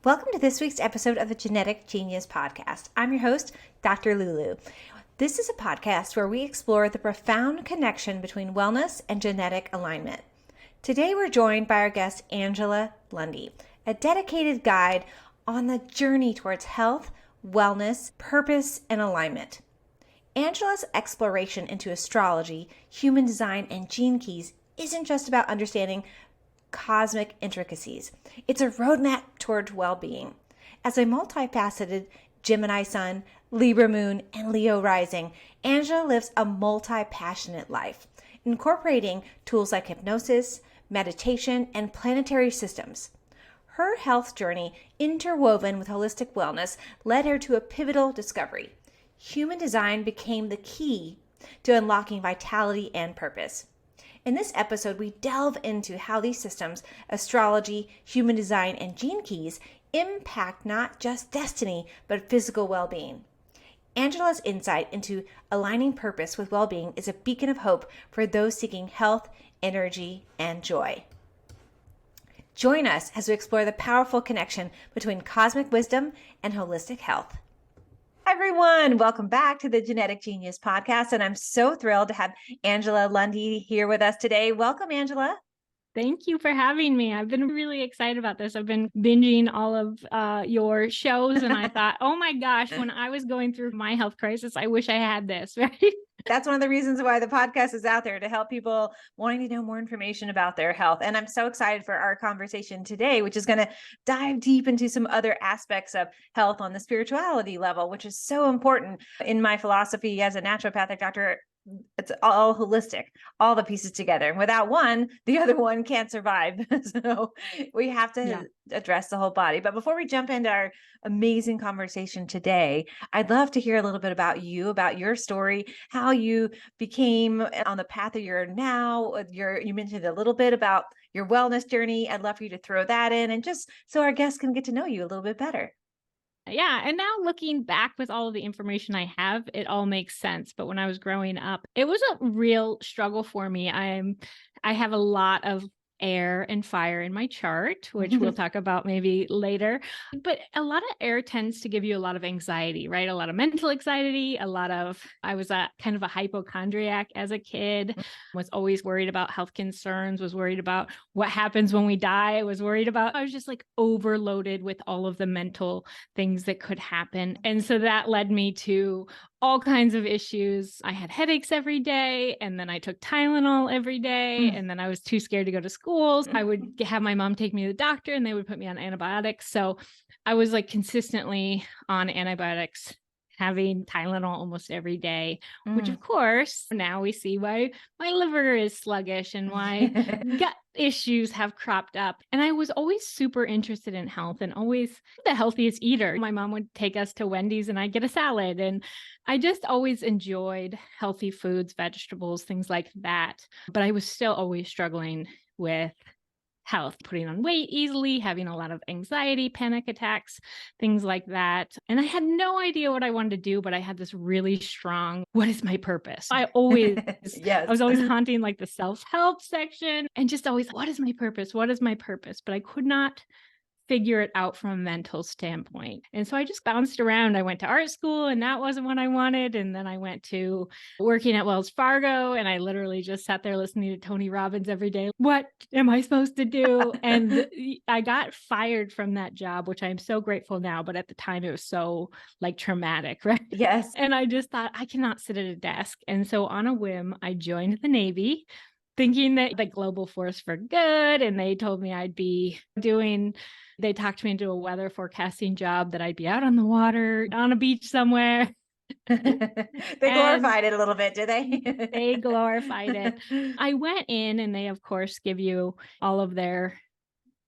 Welcome to this week's episode of the Genetic Genius Podcast. I'm your host, Dr. LuLu. This is a podcast where we explore the profound connection between wellness and genetic alignment. Today we're joined by our guest, Angela Lundy, a dedicated guide on the journey towards health, wellness, purpose, and alignment. Angela's exploration into astrology, human design, and gene keys isn't just about understanding cosmic intricacies. It's a roadmap toward well-being. As a multifaceted Gemini Sun, Libra Moon, and Leo rising, Angela lives a multi-passionate life, incorporating tools like hypnosis, meditation, and planetary systems. Her health journey, interwoven with holistic wellness, led her to a pivotal discovery. Human design became the key to unlocking vitality and purpose. In this episode, we delve into how these systems, astrology, human design, and gene keys impact not just destiny, but physical well-being. Angela's insight into aligning purpose with well-being is a beacon of hope for those seeking health, energy, and joy. Join us as we explore the powerful connection between cosmic wisdom and holistic health. Hi, everyone. Welcome back to the Genetic Genius Podcast. And I'm so thrilled to have Angela Lundy here with us today. Welcome, Angela. Thank you for having me. I've been really excited about this. I've been binging all of your shows and I thought, oh my gosh, when I was going through my health crisis, I wish I had this, right? That's one of the reasons why the podcast is out there, to help people wanting to know more information about their health. And I'm so excited for our conversation today, which is going to dive deep into some other aspects of health on the spirituality level, which is so important in my philosophy as a naturopathic doctor. It's all holistic, all the pieces together. And without one, the other one can't survive. So we have to address the whole body. But before we jump into our amazing conversation today, I'd love to hear a little bit about you, about your story, how you became on the path that you're now. You mentioned a little bit about your wellness journey. I'd love for you to throw that in, and just so our guests can get to know you a little bit better. Yeah. And now looking back with all of the information I have, it all makes sense. But when I was growing up, it was a real struggle for me. I have a lot of air and fire in my chart, which we'll talk about maybe later. But a lot of air tends to give you a lot of anxiety, right? A lot of mental anxiety, I was a kind of a hypochondriac as a kid, was always worried about health concerns, was worried about what happens when we die. I was just like overloaded with all of the mental things that could happen. And so that led me to all kinds of issues. I had headaches every day, and then I took Tylenol every day, and then I was too scared to go to school. I would have my mom take me to the doctor, and they would put me on antibiotics. So I was like consistently on antibiotics, having Tylenol almost every day, which of course, now we see why my liver is sluggish and why gut issues have cropped up. And I was always super interested in health and always the healthiest eater. My mom would take us to Wendy's and I'd get a salad. And I just always enjoyed healthy foods, vegetables, things like that. But I was still always struggling with health, putting on weight easily, having a lot of anxiety, panic attacks, things like that. And I had no idea what I wanted to do, but I had this really strong, what is my purpose? I was always haunting like the self-help section and just always, what is my purpose? What is my purpose? But I could not figure it out from a mental standpoint. And so I just bounced around. I went to art school and that wasn't what I wanted. And then I went to working at Wells Fargo and I literally just sat there listening to Tony Robbins every day. What am I supposed to do? And I got fired from that job, which I'm so grateful now. But at the time it was so like traumatic, right? Yes. And I just thought I cannot sit at a desk. And so on a whim, I joined the Navy, thinking that the global force for good. And they told me they talked me into a weather forecasting job that I'd be out on the water, on a beach somewhere. They glorified it a little bit, did they? They glorified it. I went in and they, of course, give you all of their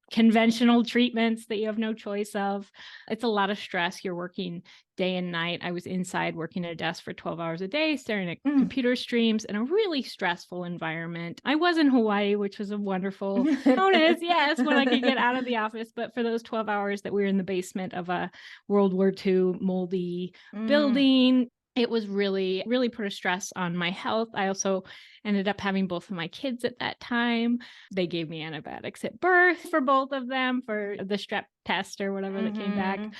conventional treatments that you have no choice of. It's a lot of stress. You're working day and night. I was inside working at a desk for 12 hours a day, staring at computer streams in a really stressful environment. I was in Hawaii, which was a wonderful bonus. Yes, when I could get out of the office. But for those 12 hours that we were in the basement of a World War II moldy building, it was really, really put a stress on my health. I also ended up having both of my kids at that time. They gave me antibiotics at birth for both of them for the strep test or whatever that came back. Mhm.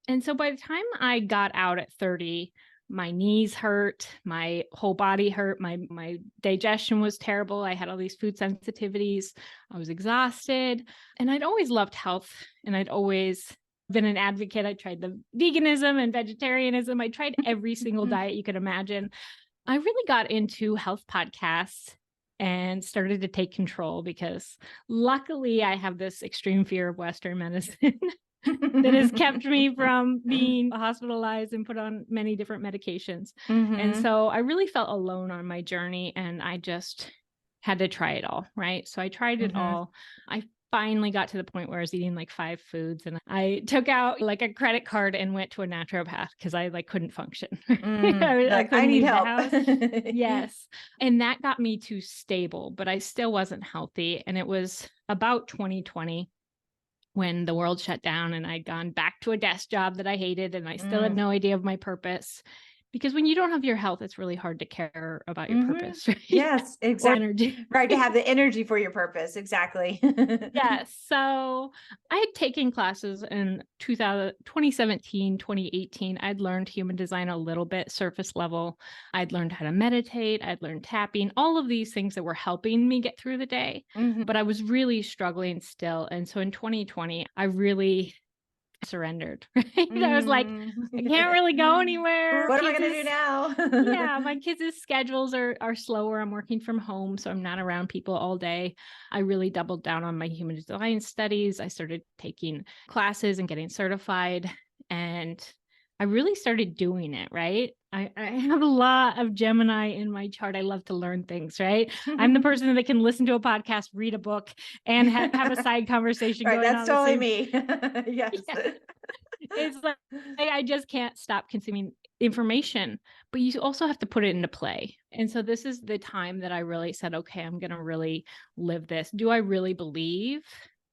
And so by the time I got out at 30, my knees hurt, my whole body hurt, my digestion was terrible. I had all these food sensitivities. I was exhausted. And I'd always loved health, and I'd always been an advocate. I tried the veganism and vegetarianism. I tried every single diet you could imagine. I really got into health podcasts and started to take control because luckily I have this extreme fear of Western medicine that has kept me from being hospitalized and put on many different medications. And Mhm. so I really felt alone on my journey, and I just had to try it all, right? So I tried it Mhm. all. I finally got to the point where I was eating like 5 foods, and I took out like a credit card and went to a naturopath because I like couldn't function. I Like, I couldn't need leave the help. house. Yes. And that got me to stable, but I still wasn't healthy. And it was about 2020 when the world shut down and I'd gone back to a desk job that I hated, and I still had Mm. no idea of my purpose. Because when you don't have your health, it's really hard to care about your Mhm. purpose, right? Yes, Or exactly. energy. Right, to have the energy for your purpose, exactly. Yes. So I had taken classes in 2017, 2018. I'd learned human design a little bit, surface level. I'd learned how to meditate. I'd learned tapping, all of these things that were helping me get through the day. Mhm. But I was really struggling still. And so in 2020, I really surrendered, right? I was like, Mm. I can't really go anywhere. What am I Kids gonna do is now? Yeah, my kids' schedules are slower. I'm working from home, so I'm not around people all day. I really doubled down on my human design studies. I started taking classes and getting certified, and I really started doing it, right? I have a lot of Gemini in my chart. I love to learn things, right? I'm the person that can listen to a podcast, read a book, and have a side conversation Right, going that's on at the totally same. me. Yes. Yeah. It's like I just can't stop consuming information, but you also have to put it into play. And so this is the time that I really said, okay, I'm going to really live this. Do I really believe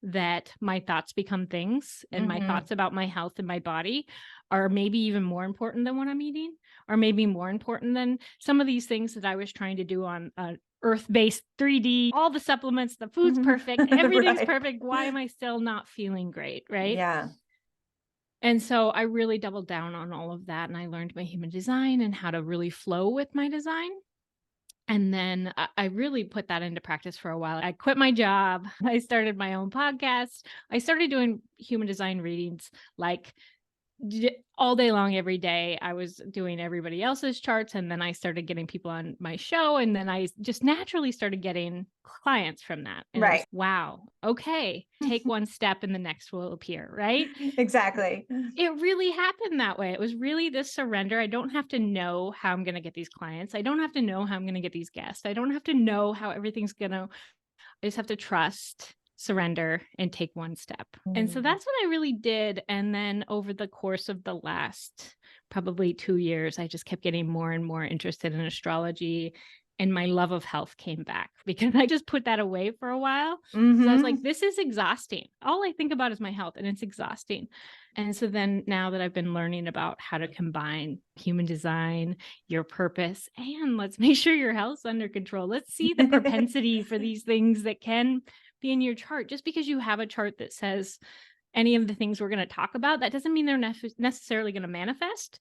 that my thoughts become things, and my Mhm. thoughts about my health and my body are maybe even more important than what I'm eating, or maybe more important than some of these things that I was trying to do on earth-based 3D, all the supplements, the food's perfect, everything's Right. perfect. Why am I still not feeling great? Right. Yeah. And so I really doubled down on all of that, and I learned my human design and how to really flow with my design. And then I really put that into practice for a while. I quit my job. I started my own podcast. I started doing human design readings like all day long, every day. I was doing everybody else's charts, and then I started getting people on my show, and then I just naturally started getting clients from that. And it was, Right. wow, okay, take one step and the next will appear, right? Exactly. It really happened that way. It was really this surrender. I don't have to know how I'm going to get these clients. I don't have to know how I'm going to get these guests. I don't have to know how everything's going to, I just have to trust, surrender, and take one step. And so Mm. that's what I really did. And then over the course of the last probably 2 years, I just kept getting more and more interested in astrology. And my love of health came back because I just put that away for a while. Because I was like, Mhm. this is exhausting. All I think about is my health, and it's exhausting. And so then now that I've been learning about how to combine human design, your purpose, and let's make sure your health's under control. Let's see the propensity for these things that can be in your chart. Just because you have a chart that says any of the things we're going to talk about, that doesn't mean they're necessarily going to manifest,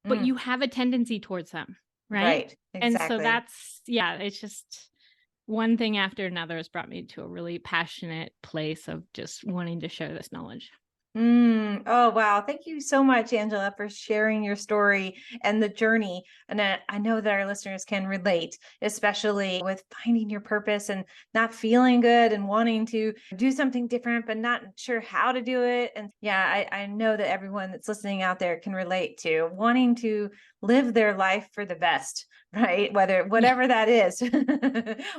but Mm. you have a tendency towards them, right? Right. And so Exactly. that's, yeah, it's just one thing after another has brought me to a really passionate place of just wanting to share this knowledge. Oh, wow. Thank you so much, Angela, for sharing your story and the journey. And I know that our listeners can relate, especially with finding your purpose and not feeling good and wanting to do something different, but not sure how to do it. And yeah, I know that everyone that's listening out there can relate to wanting to live their life for the best, right? Yeah. Whatever that is.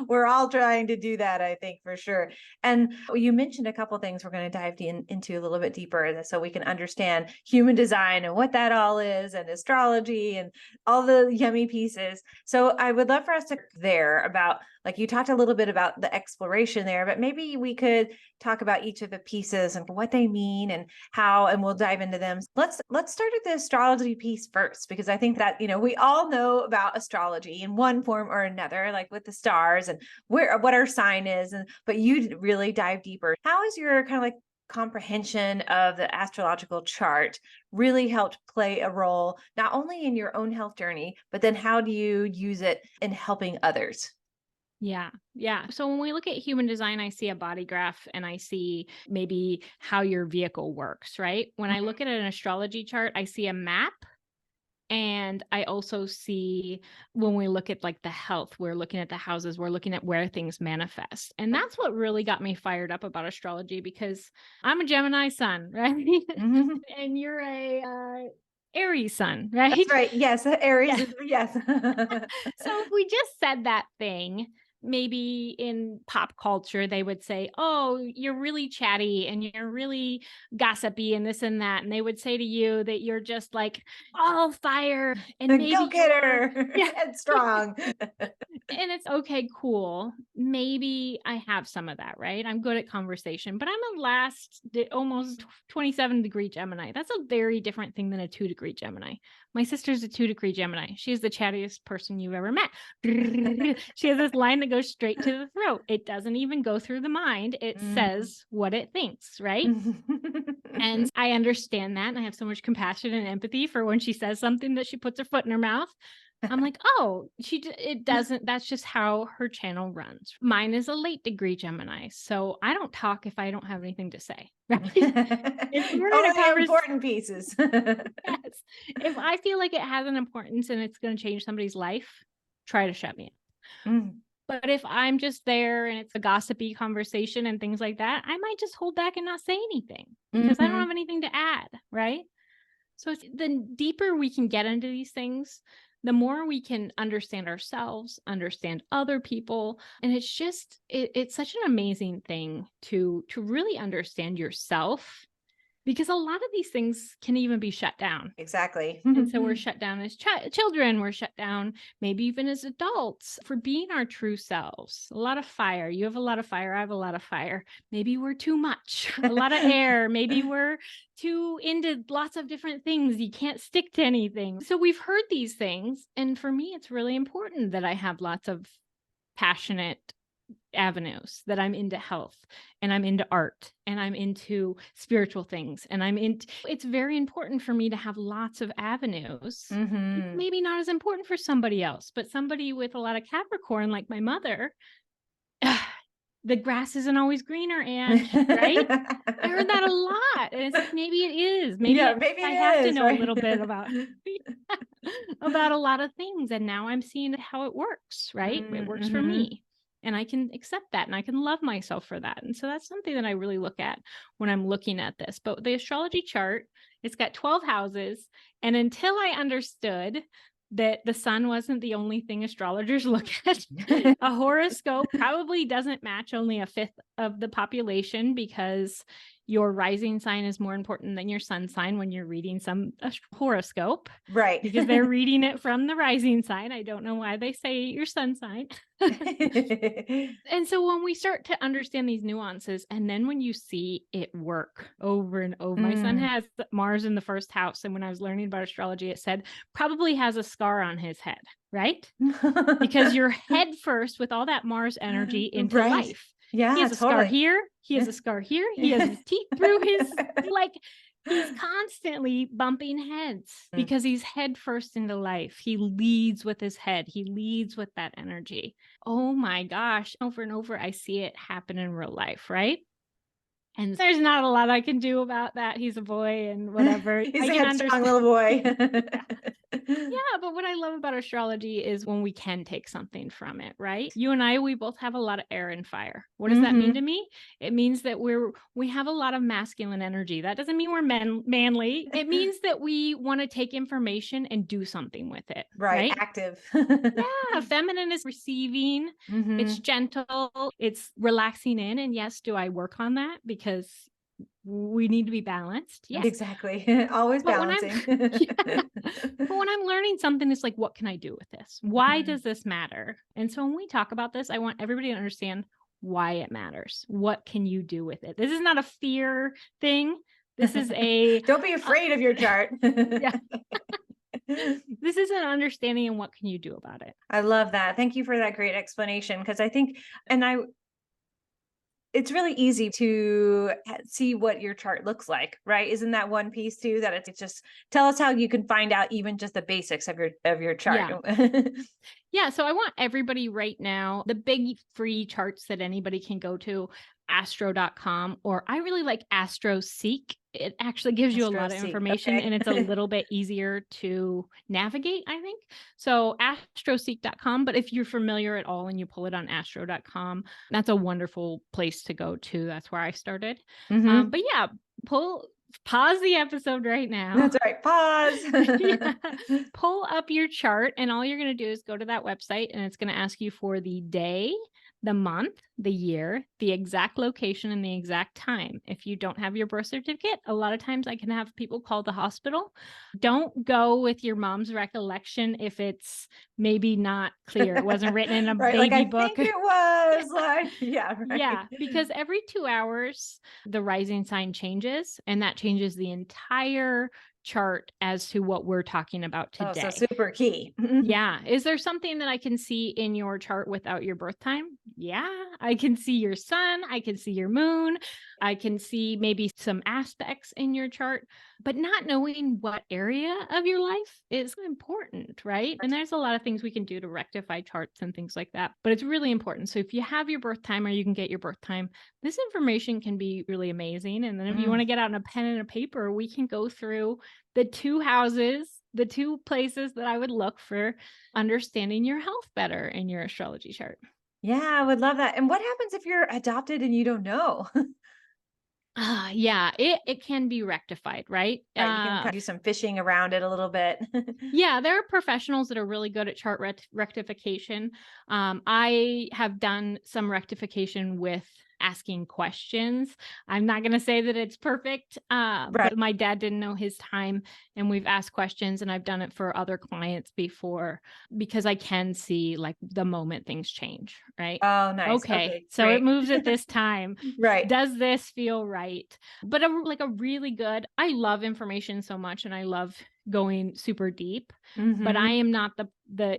We're all trying to do that, I think, for sure. And you mentioned a couple things we're going to dive into a little bit deeper so we can understand human design and what that all is, and astrology and all the yummy pieces. So I would love for us to there about Like you talked a little bit about the exploration there, but maybe we could talk about each of the pieces and what they mean and how, and we'll dive into them. Let's start with the astrology piece first, because I think that, we all know about astrology in one form or another, like with the stars and what our sign is, but you really dive deeper. How is your kind of like comprehension of the astrological chart really helped play a role not only in your own health journey, but then how do you use it in helping others? Yeah. Yeah. So when we look at human design, I see a body graph and I see maybe how your vehicle works, right? When I look at an astrology chart, I see a map. And I also see when we look at like the health, we're looking at the houses, we're looking at where things manifest. And that's what really got me fired up about astrology, because I'm a Gemini sun, right? Mhm. And you're a Aries sun, right? That's right. Yes, Aries. Yeah. Yes. So if we just said that thing, maybe in pop culture, they would say, oh, you're really chatty and you're really gossipy and this and that. And they would say to you that you're just like all fire and maybe Go get you're, her. yeah. Headstrong. And it's okay, cool. Maybe I have some of that, right? I'm good at conversation, but I'm almost 27-degree Gemini. That's a very different thing than a 2-degree Gemini. My sister's a 2-degree Gemini. She's the chattiest person you've ever met. She has this line that goes straight to the throat. It doesn't even go through the mind. It says what it thinks, right? And I understand that. And I have so much compassion and empathy for when she says something that she puts her foot in her mouth. I'm like, oh, it doesn't, that's just how her channel runs. Mine is a late degree Gemini. So I don't talk if I don't have anything to say. Right? If we're in a Only the conversation, important pieces. yes. If I feel like it has an importance and it's going to change somebody's life, try to shut me up. But if I'm just there and it's a gossipy conversation and things like that, I might just hold back and not say anything because I don't have anything to add, right? So the deeper we can get into these things, the more we can understand ourselves, understand other people. And it's just, it's such an amazing thing to really understand yourself, because a lot of these things can even be shut down. Exactly. And so we're shut down as children, we're shut down maybe even as adults for being our true selves. A lot of fire. You have a lot of fire. I have a lot of fire. Maybe we're too much. A lot of air. Maybe we're too into lots of different things. You can't stick to anything. So we've heard these things. And for me, it's really important that I have lots of passionate avenues, that I'm into health and I'm into art and I'm into spiritual things and it's very important for me to have lots of avenues. Maybe not as important for somebody else, but somebody with a lot of Capricorn like my mother, the grass isn't always greener, and right? I heard that a lot. And it's like, maybe it is. Maybe I have to know a little bit about about a lot of things. And now I'm seeing how it works, right? It works for me. And I can accept that and I can love myself for that. And so that's something that I really look at when I'm looking at this. But the astrology chart, it's got 12 houses. And until I understood that the sun wasn't the only thing astrologers look at, a horoscope probably doesn't match only a fifth of the population, because your rising sign is more important than your sun sign when you're reading some horoscope. Right. Because they're reading it from the rising sign. I don't know why they say your sun sign. And so when we start to understand these nuances, and then when you see it work over and over, my son has Mars in the first house. And when I was learning about astrology, it said probably has a scar on his head, right? Because you're head first with all that Mars energy into life. Yeah, he has a scar here. He has a scar here. He has his teeth through his, like, he's constantly bumping heads because he's head first into life. He leads with his head. He leads with that energy. Oh my gosh. Over and over, I see it happen in real life, right? And there's not a lot I can do about that. He's a boy and whatever. He's a headstrong little boy. Yeah, but what I love about astrology is when we can take something from it, right? You and I, we both have a lot of air and fire. What does that mean to me? It means that we have a lot of masculine energy. That doesn't mean we're manly. It means that we want to take information and do something with it. Right? Active. Yeah, feminine is receiving. It's gentle. It's relaxing in. And yes, do I work on that? Because we need to be balanced. Yes. Exactly. Always But when I'm balancing. yeah. But when I'm learning something, it's like, what can I do with this? Why Mhm. does this matter? And so when we talk about this, I want everybody to understand why it matters. What can you do with it? This is not a fear thing. This is a Don't be afraid of your chart. yeah. This is an understanding and what can you do about it? I love that. Thank you for that great explanation. Because I think, and I, it's really easy to see what your chart looks like, right? Isn't that one piece too, that it's just tell us how you can find out even just the basics of your chart. Yeah. Yeah, so I want everybody right now, the big free charts that anybody can go to, astro.com, or I really like AstroSeek. It actually gives you a lot of AstroSeek, information and it's a okay. little bit easier to navigate, I think. So astroseek.com, but if you're familiar at all and you pull it on astro.com, that's a wonderful place to go to. That's where I started. Mhm. But yeah, pause the episode right now. That's right. Pause. Yeah. Pull up your chart, and all you're going to do is go to that website, and it's going to ask you for the day, the month, the year, the exact location, and the exact time. If you don't have your birth certificate, a lot of times I can have people call the hospital. Don't go with your mom's recollection if it's maybe not clear. It wasn't written in a Right. Like baby I book. think it was like, yeah, right. Yeah, because every 2 hours, the rising sign changes, and that changes the entire chart as to what we're talking about Oh, so today. super key. Yeah. Is there something that I can see in your chart without your birth time? Yeah. I can see your sun. I can see your moon. I can see maybe some aspects in your chart, but not knowing what area of your life is important, right? And there's a lot of things we can do to rectify charts and things like that, but it's really important. So if you have your birth time or you can get your birth time, this information can be really amazing. And then if you want to get out a pen and a paper, we can go through the 2 houses, the 2 places that I would look for understanding your health better in your astrology chart. Yeah, I would love that. And what happens if you're adopted and you don't know? Yeah, it can be rectified, right? Right. You can kind of do some fishing around it a little bit. Yeah, there are professionals that are really good at chart rectification. I have done some rectification with asking questions. I'm not going to say that it's perfect, Right. but my dad didn't know his time, and we've asked questions, and I've done it for other clients before because I can see like the moment things change, right? Oh, nice. Okay, Okay, so it great. moves at this time. Right. Does this feel right? But like a really good, I love information so much and I love going super deep, but I Mhm. am not the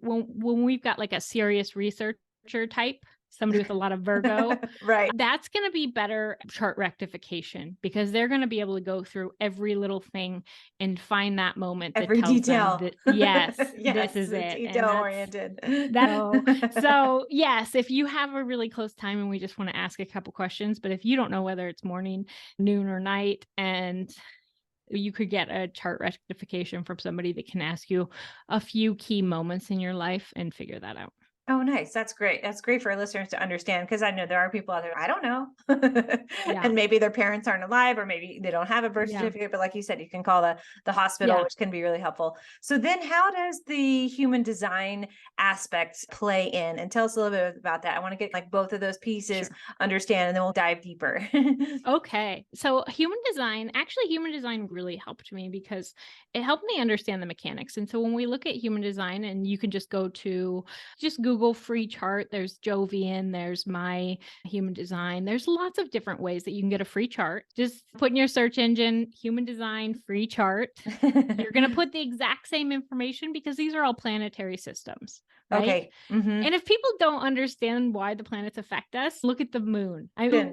when we've got like a serious researcher type, somebody with a lot of Virgo, Right. that's going to be better chart rectification because they're going to be able to go through every little thing and find that moment that Every tells them detail. that yes, this Yes, is it. And detail oriented. so yes, if you have a really close time and we just want to ask a couple questions, but if you don't know whether it's morning, noon, or night, and you could get a chart rectification from somebody that can ask you a few key moments in your life and figure that out. Oh, nice. That's great. That's great for our listeners to understand because I know there are people out there, I don't know. Yeah. And maybe their parents aren't alive or maybe they don't have a birth Yeah. certificate, but like you said, you can call the hospital, Yeah. which can be really helpful. So then how does the human design aspect play in? And tell us a little bit about that. I want to get like both of those pieces, Sure. understand, and then we'll dive deeper. Okay. So human design really helped me because it helped me understand the mechanics. And so when we look at human design, and you can just Google free chart, there's Jovian, there's my human design. There's lots of different ways that you can get a free chart. Just put in your search engine, human design free chart. You're going to put the exact same information because these are all planetary systems, right? Okay. Mm-hmm. And if people don't understand why the planets affect us, look at the moon. Yeah,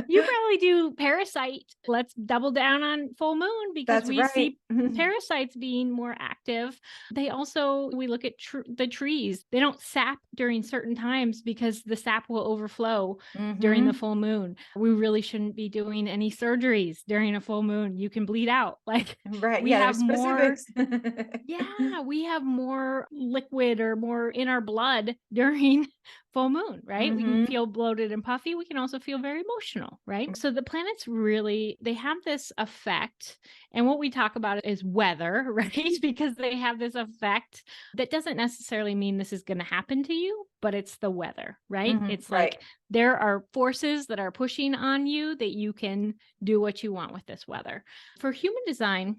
you probably do parasite. Let's double down on full moon because That's we right. see parasites being more active. We look at the trees. They don't sap during certain times because the sap will overflow during the Mm-hmm. full moon. We really shouldn't be doing any surgeries during a full moon. You can bleed out. Like Right. we Yeah, have there's more specifics. yeah, we have more liquid or more in our blood during full moon, right? We can Mm-hmm. feel bloated and puffy. We can also feel very emotional, right? So the planets really, they have this effect. And what we talk about is weather, right? Because they have this effect that doesn't necessarily mean this is going to happen to you, but it's the weather, right? It's right. like there are forces that are pushing on you that you can do what you want with this weather. For human design,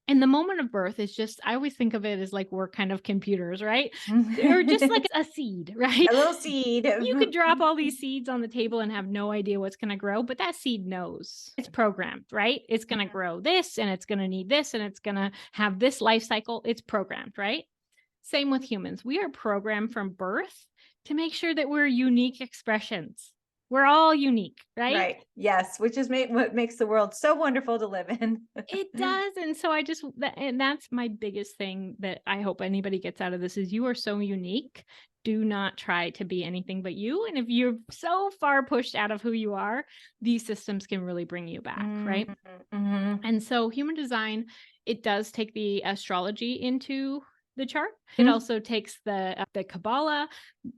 in the moment of birth is just, I always think of it as like we're kind of computers, right? Or just like a seed, right? A little seed. You could drop all these seeds on the table and have no idea what's going to grow, but that seed knows it's programmed, right? It's going to grow this and it's going to need this and it's going to have this life cycle. It's programmed, right? Same with humans. We are programmed from birth to make sure that we're unique expressions. We're all unique, right? Right. Yes. Which is what makes the world so wonderful to live in. It does. And so and that's my biggest thing that I hope anybody gets out of this is you are so unique. Do not try to be anything but you. And if you're so far pushed out of who you are, these systems can really bring you back, right? And so human design, it does take the astrology into the chart. It also takes the Kabbalah,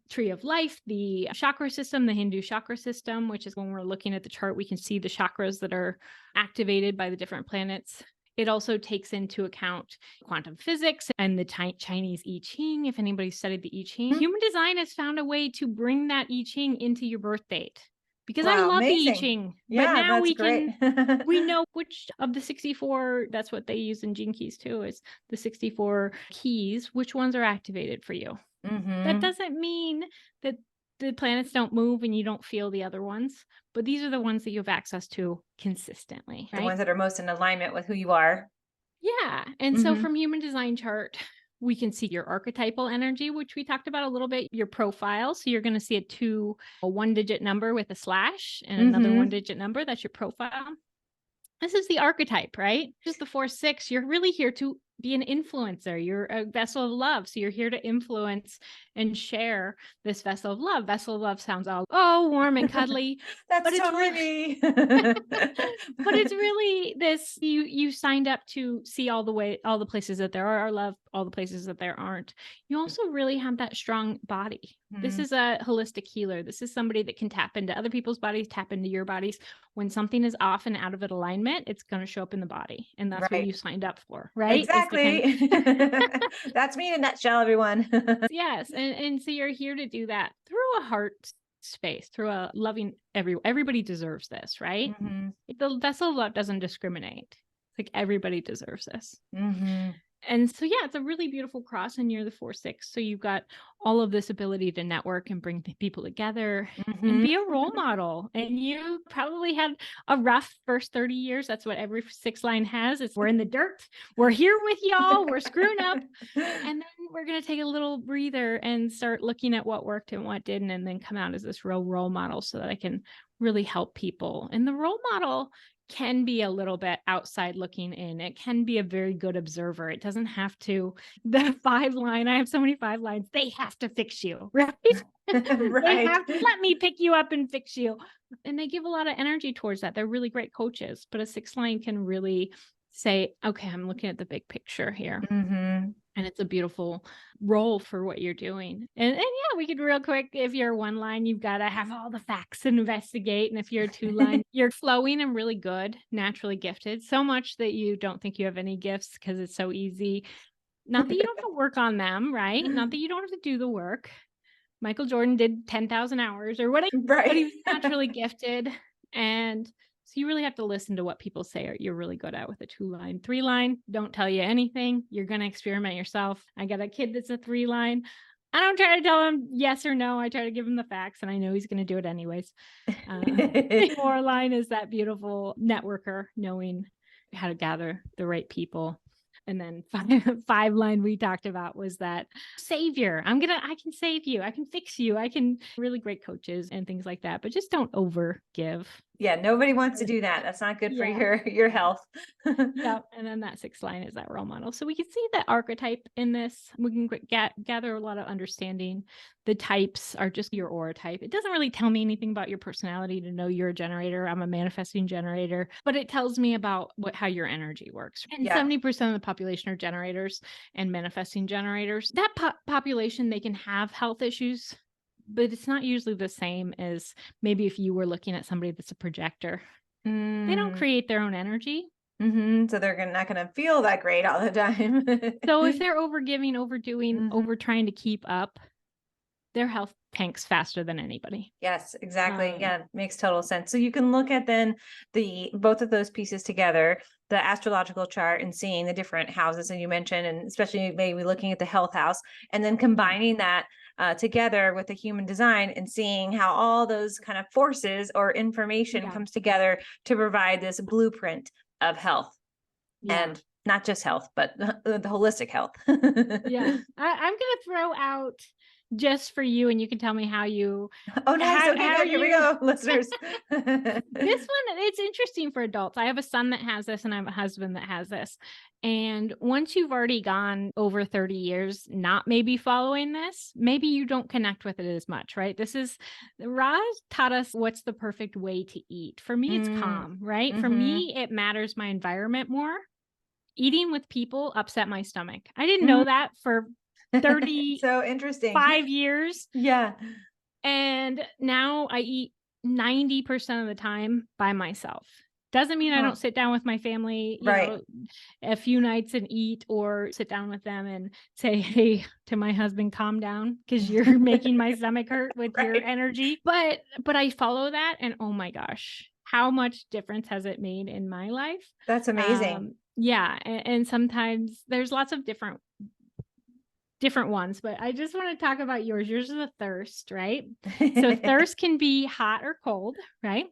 tree of life, the chakra system, the Hindu chakra system, which is when we're looking at the chart, we can see the chakras that are activated by the different planets. It also takes into account quantum physics and the Chinese I Ching. If anybody studied the I Ching, human design has found a way to bring that I Ching into your birth date. Because I love the I Ching, Yeah, but now that's great. we know which of the 64, that's what they use in Gene Keys too, is the 64 keys, which ones are activated for you. That doesn't mean that the planets don't move and you don't feel the other ones, but these are the ones that you have access to consistently, right? The ones that are most in alignment with who you are. Yeah. And so from human design chart, we can see your archetypal energy, which we talked about a little bit, your profile. So you're going to see a 1-digit number with a slash and another 1-digit number. That's your profile. This is the archetype, right? Just the 4-6. You're really here to be an influencer. You're a vessel of love. So you're here to influence and share this vessel of love. Vessel of love sounds all warm and cuddly. That's but totally me. But it's really this, you signed up to see all the places that there are love, all the places that there aren't. You also really have that strong body. This is a holistic healer. This is somebody that can tap into other people's bodies, tap into your bodies. When something is off and out of alignment, it's going to show up in the body. And that's what you signed up for, right? Exactly. That's me in a nutshell, everyone. Yes. And so you're here to do that through a heart space, through a loving everybody deserves this, right? The vessel of love doesn't discriminate. Like everybody deserves this. And so, yeah, it's a really beautiful cross and you're the 4-6. So you've got all of this ability to network and bring people together and be a role model. And you probably had a rough first 30 years. That's what every 6 line has. It's we're in the dirt. We're here with y'all. We're screwing up. And then we're going to take a little breather and start looking at what worked and what didn't, and then come out as this real role model so that I can really help people. And the role model can be a little bit outside looking in. It can be a very good observer. It doesn't have to, the 5 line, I have so many 5 lines, they have to fix you, right? They have to let me pick you up and fix you. And they give a lot of energy towards that. They're really great coaches, but a 6 line can really say, okay, I'm looking at the big picture here. And it's a beautiful role for what you're doing. And yeah, we could real quick, if you're 1 line, you've got to have all the facts and investigate. And if you're 2 line, you're flowing and really good, naturally gifted, so much that you don't think you have any gifts because it's so easy. Not that you don't have to work on them, right? Not that you don't have to do the work. Michael Jordan did 10,000 hours or whatever, but he was naturally gifted. And so you really have to listen to what people say you're really good at with a 2 line. 3 line, don't tell you anything. You're going to experiment yourself. I got a kid that's a 3 line. I don't try to tell him yes or no. I try to give him the facts and I know he's going to do it anyways. 4 line is that beautiful networker, knowing how to gather the right people. And then 5 line we talked about was that savior. I can save you. I can fix you. I can really great coaches and things like that, but just don't over give. Yeah. Nobody wants to do that. That's not good for your health. Yeah. And then that 6 line is that role model. So we can see the archetype in this. We can gather a lot of understanding. The types are just your aura type. It doesn't really tell me anything about your personality to know you're a generator. I'm a manifesting generator, but it tells me about how your energy works. And 70% of the population are generators and manifesting generators. That population, they can have health issues, but it's not usually the same as maybe if you were looking at somebody that's a projector. They don't create their own energy. So they're not going to feel that great all the time. So if they're over giving, overdoing, over trying to keep up, their health tanks faster than anybody. Yes, exactly. Yeah, makes total sense. So you can look at then both of those pieces together, the astrological chart, and seeing the different houses that you mentioned, and especially maybe looking at the health house, and then combining that together with the human design and seeing how all those kind of forces or information comes together to provide this blueprint of health. And not just health, but the holistic health. I'm going to throw out just for you, and you can tell me how you. Oh, nice. Okay, good. Here we go, listeners. This one, it's interesting for adults. I have a son that has this, and I have a husband that has this. And once you've already gone over 30 years, not maybe following this, maybe you don't connect with it as much, right? Ra taught us what's the perfect way to eat. For me, it's calm, right? For me, it matters my environment more. Eating with people upset my stomach. I didn't know that for 30 so interesting 5 years. Yeah. And now I eat 90% of the time by myself. Doesn't mean I don't sit down with my family, you know, a few nights and eat, or sit down with them and say, hey, to my husband, calm down, because you're making my stomach hurt with your energy. But I follow that, and oh my gosh, how much difference has it made in my life? That's amazing. And sometimes there's lots of different ones, but I just want to talk about yours. Yours is a thirst, right? So thirst can be hot or cold, right?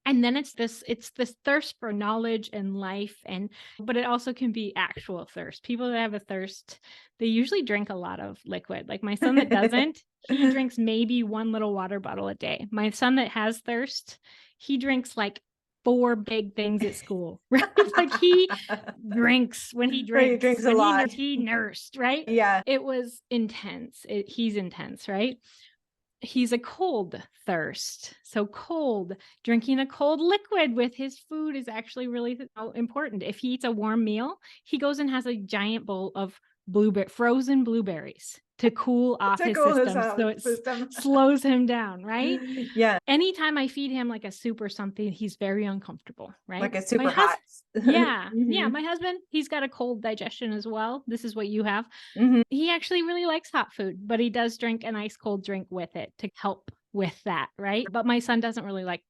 And then it's this thirst for knowledge and life, but it also can be actual thirst. People that have a thirst, they usually drink a lot of liquid. Like my son that doesn't, he drinks maybe one little water bottle a day. My son that has thirst, he drinks like 4 big things at school, right? Like he drinks when he drinks. He drinks a lot. He nursed, right? Yeah. It was intense. He's intense, right? He's a cold thirst. So cold, drinking a cold liquid with his food is actually really important. If he eats a warm meal, he goes and has a giant bowl of frozen blueberries to cool off his system. So it slows him down, right? Yeah. Anytime I feed him like a soup or something, he's very uncomfortable, right? Like it's super hot. Yeah. My husband, he's got a cold digestion as well. This is what you have. He actually really likes hot food, but he does drink an ice cold drink with it to help with that, right? But my son doesn't really like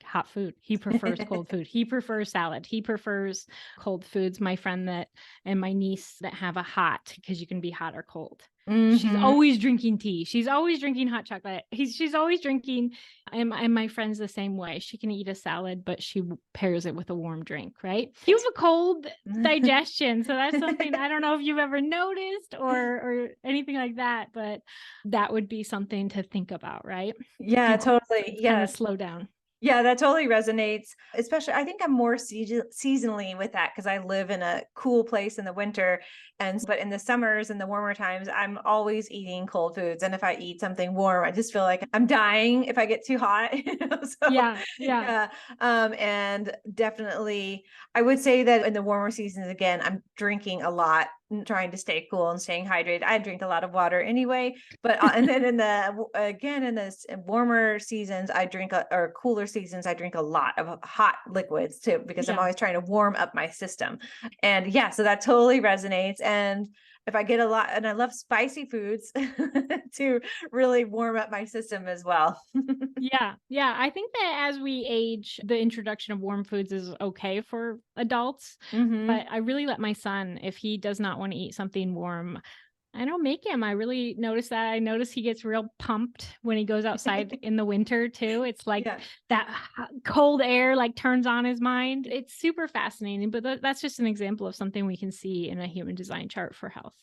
hot food. He prefers cold food. He prefers salad. He prefers cold foods. My friend and my niece that have a hot, because you can be hot or cold. She's always drinking tea. She's always drinking hot chocolate. She's always drinking. And my friend's the same way. She can eat a salad, but she pairs it with a warm drink, right? You have a cold digestion. So that's something, I don't know if you've ever noticed or anything like that, but that would be something to think about, right? Yeah, totally. Yeah. Kind of slow down. Yeah, that totally resonates. Especially, I think I'm more seasonally with that because I live in a cool place in the winter. But in the summers and the warmer times, I'm always eating cold foods. And if I eat something warm, I just feel like I'm dying if I get too hot. So, yeah. And definitely, I would say that in the warmer seasons, again, I'm drinking a lot, trying to stay cool and staying hydrated. I drink a lot of water anyway, but and then in the warmer seasons, or cooler seasons, I drink a lot of hot liquids too, because I'm always trying to warm up my system. And so that totally resonates. And if I get a lot, and I love spicy foods to really warm up my system as well. Yeah. I think that as we age, the introduction of warm foods is okay for adults. But I really let my son, if he does not want to eat something warm, I don't make him. I really notice that. I notice he gets real pumped when he goes outside in the winter too. It's like that cold air like turns on his mind. It's super fascinating, but that's just an example of something we can see in a human design chart for health.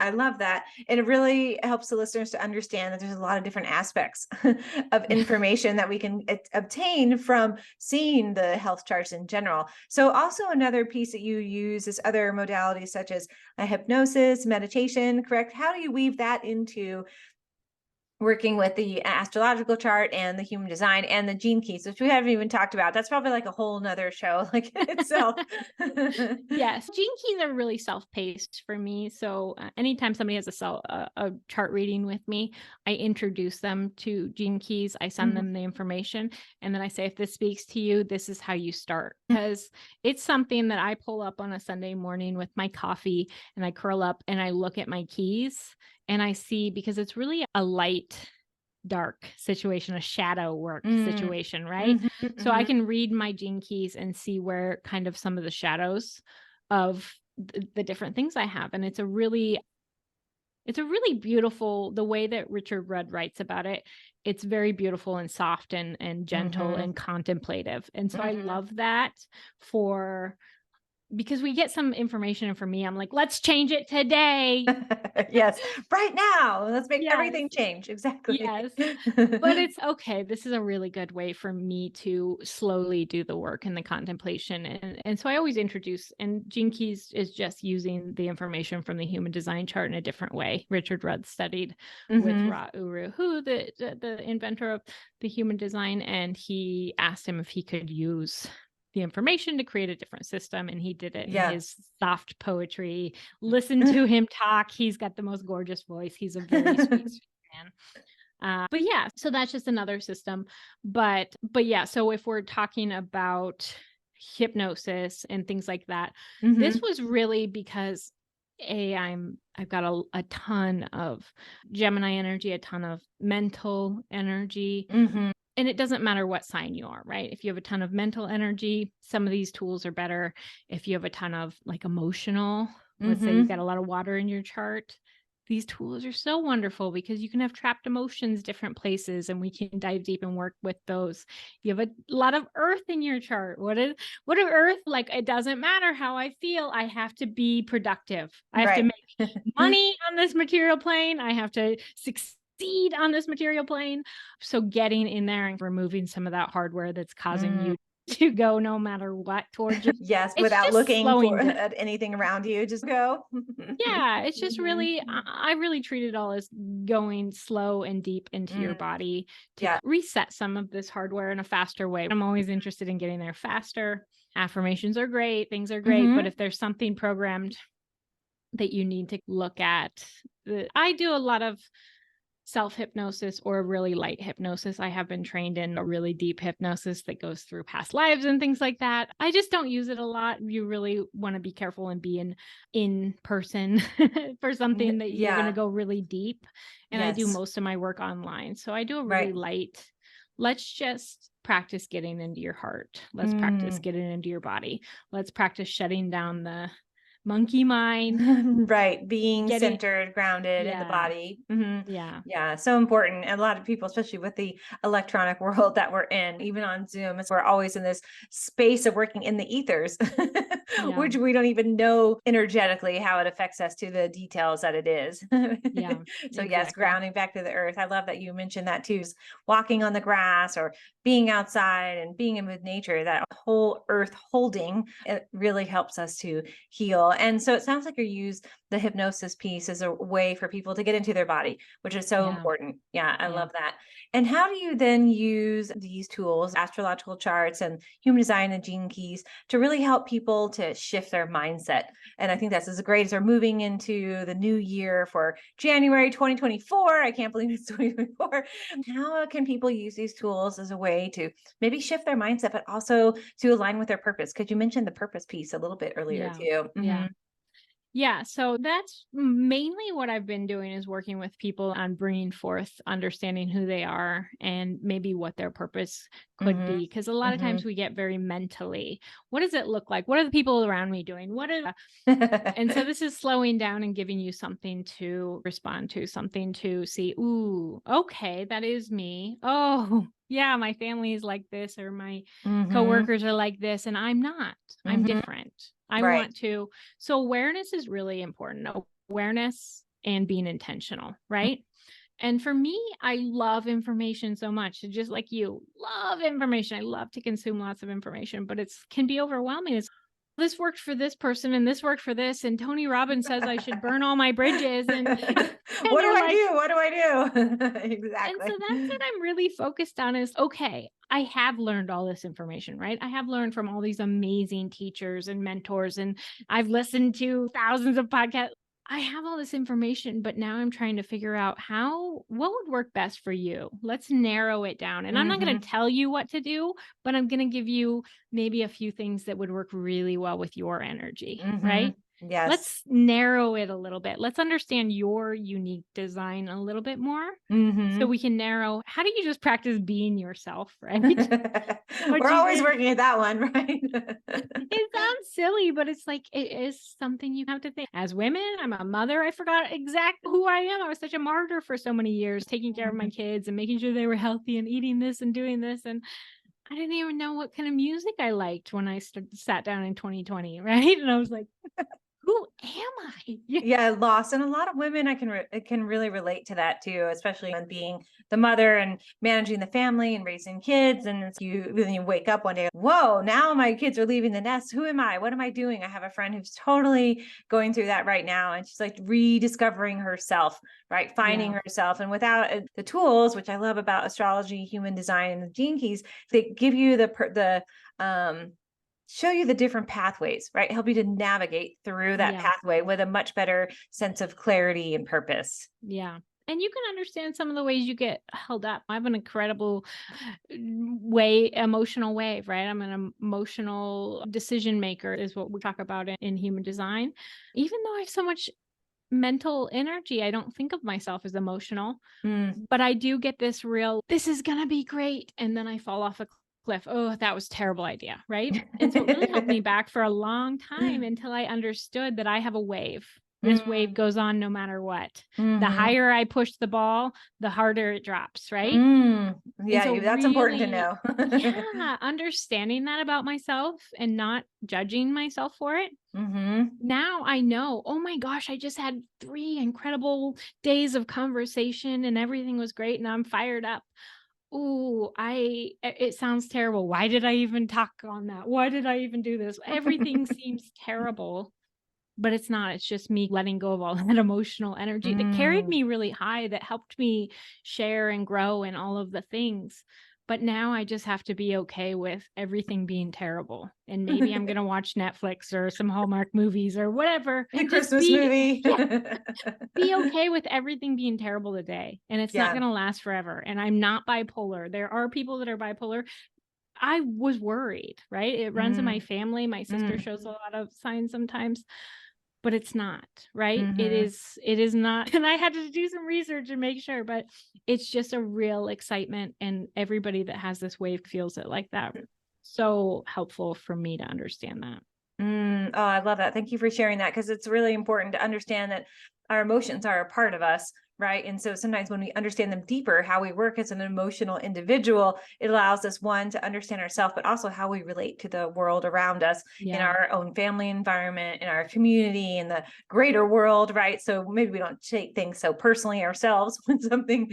I love that. And it really helps the listeners to understand that there's a lot of different aspects of information that we can obtain from seeing the health charts in general. So also another piece that you use is other modalities such as hypnosis, meditation, correct? How do you weave that into working with the astrological chart and the human design and the gene keys, which we haven't even talked about? That's probably like a whole nother show like itself. Yes. Gene keys are really self-paced for me. So anytime somebody has a chart reading with me, I introduce them to gene keys. I send them the information. And then I say, if this speaks to you, this is how you start. Because it's something that I pull up on a Sunday morning with my coffee, and I curl up and I look at my keys. And I see, because it's really a light light dark situation, a shadow work situation, right? Mm-hmm, So I mm-hmm. can read my gene keys and see where kind of some of the shadows of the different things I have. And it's a really beautiful, the way that Richard Rudd writes about it. It's very beautiful and soft and gentle Mm-hmm. and contemplative. And so I Mm-hmm. love that because we get some information, and for me, I'm like, let's change it today. Yes, right now. Let's make Yes. everything change. Exactly. Yes. But it's okay. This is a really good way for me to slowly do the work and the contemplation. And so I always introduce, and Gene Keys is just using the information from the human design chart in a different way. Richard Rudd studied with Mm-hmm. Ra Uru, who the inventor of the human design, and he asked him if he could use the information to create a different system, and he did it in Yeah. his soft poetry. Listen to him talk. He's got the most gorgeous voice. He's a very sweet man. But yeah, so that's just another system. But yeah, so if we're talking about hypnosis and things like that, this Mm-hmm. was really because I've got a ton of Gemini energy, a ton of mental energy. Mm-hmm. And it doesn't matter what sign you are, right? If you have a ton of mental energy, some of these tools are better. If you have a ton of like emotional, let's say you've got a lot of water in your chart, these tools are so wonderful because you can have trapped emotions different places, and we can dive deep and work with those. You have a lot of earth in your chart. What is earth? Like, it doesn't matter how I feel. I have to be productive. I have to Right. make money on this material plane. I have to succeed on this material plane. So getting in there and removing some of that hardware that's causing you to go no matter what towards you. Yes, It's without just looking slowing for down. at anything around you, just go. Yeah, it's just really, Mhm. I really treat it all as going slow and deep into your Mm, body to yeah. reset some of this hardware in a faster way. I'm always interested in getting there faster. Affirmations are great, things are great, but Mm-hmm. if there's something programmed that you need to look at, I do a lot of self-hypnosis or really light hypnosis. I have been trained in a really deep hypnosis that goes through past lives and things like that. I just don't use it a lot. You really want to be careful and be in person for something that you're going to Yeah. go really deep. And I do Yes. most of my work online. So I do a really Right. light, let's just practice getting into your heart. Let's practice Mm. getting into your body. Let's practice shutting down the monkey mind, Right. Being getting, centered, grounded in the yeah, body. Hmm. yeah, Yeah. So important. And a lot of people, especially with the electronic world that we're in, even on Zoom, we're always in this space of working in the ethers, yeah, which we don't even know energetically how it affects us to the details that it is. yeah, So, yes, exactly. grounding back to the earth. I love that you mentioned that too. Walking on the grass or being outside and being in with nature, that whole earth holding, it really helps us to heal. And so it sounds like you use the hypnosis piece as a way for people to get into their body, which is so Yeah, important. Yeah, I yeah. love that. And how do you then use these tools, astrological charts and human design and gene keys, to really help people to shift their mindset? And I think that's as great as we're moving into the new year for January 2024. I can't believe it's 2024. How can people use these tools as a way to maybe shift their mindset, but also to align with their purpose? Because you mentioned the purpose piece a little bit earlier Yeah. too. Yeah. Yeah. So that's mainly what I've been doing, is working with people on bringing forth understanding who they are and maybe what their purpose could Hmm. be. Because a lot of Hmm. times we get very mentally, what does it look like? What are the people around me doing? And so this is slowing down and giving you something to respond to, something to see, ooh, okay, that is me. Oh, yeah, my family is like this, or my Hmm. coworkers are like this, and I'm not. I'm Hmm. different. I Right. want to. So awareness is really important. Awareness and being intentional, right? And for me, I love information so much. Just like you, love information. I love to consume lots of information, but it can be overwhelming. It's, this worked for this person and this worked for this. And Tony Robbins says I should burn all my bridges. And What do you're I like, do? What do I do? and so Exactly. that's what I'm really focused on is, okay, I have learned all this information, right? I have learned from all these amazing teachers and mentors, and I've listened to thousands of podcasts. I have all this information, but now I'm trying to figure out what would work best for you. Let's narrow it down. And I'm not going Hmm. to tell you what to do, but I'm going to give you maybe a few things that would work really well with your energy, Hmm. right? Yes. Let's narrow it a little bit. Let's understand your unique design a little bit more so Mm-hmm. we can narrow. How do you just practice being yourself, right? What We're you always really working at that one, right? it sounds silly, but it's like it is something you have to think. As women, I'm a mother. I forgot exactly who I am. I was such a martyr for so many years, taking care of my kids and making sure they were healthy and eating this and doing this. And I didn't even know what kind of music I liked when I sat down in 2020, right? And I was like, who am I? Yeah. Yeah, lost. And a lot of women can really relate to that too, especially when being the mother and managing the family and raising kids. And then you wake up one day, whoa, now my kids are leaving the nest. Who am I? What am I doing? I have a friend who's totally going through that right now. And she's like rediscovering herself, right? Finding herself. And without the tools, which I love about astrology, human design, and the gene keys, they give you show you the different pathways, right? Help you to navigate through that pathway with a much better sense of clarity and purpose. Yeah. And you can understand some of the ways you get held up. I have an incredible emotional wave, right? I'm an emotional decision maker, is what we talk about in human design. Even though I have so much mental energy, I don't think of myself as emotional, but I do get this is going to be great. And then I fall off a cliff. Oh, that was a terrible idea. Right. And so it really held me back for a long time until I understood that I have a wave. This wave goes on no matter what. The higher I push the ball, the harder it drops. Right. Yeah, so that's important to know. Understanding that about myself and not judging myself for it. Now I know, oh my gosh, I just had 3 incredible days of conversation and everything was great and I'm fired up. Ooh, it sounds terrible. Why did I even talk on that? Why did I even do this? Everything seems terrible, but it's not. It's just me letting go of all that emotional energy that carried me really high, that helped me share and grow and all of the things. But now I just have to be okay with everything being terrible. And maybe I'm going to watch Netflix or some Hallmark movies or whatever. The And Christmas just movie. be okay with everything being terrible today. And it's not going to last forever. And I'm not bipolar. There are people that are bipolar. I was worried, right? It runs in my family. My sister shows a lot of signs sometimes, but it's not, right? It is not. And I had to do some research and make sure, but it's just a real excitement. And everybody that has this wave feels it like that. So helpful for me to understand that. Oh, I love that. Thank you for sharing that, because it's really important to understand that our emotions are a part of us, right? And so sometimes when we understand them deeper, how we work as an emotional individual, it allows us, one, to understand ourselves, but also how we relate to the world around us in our own family environment, in our community, in the greater world, right? So maybe we don't take things so personally ourselves when something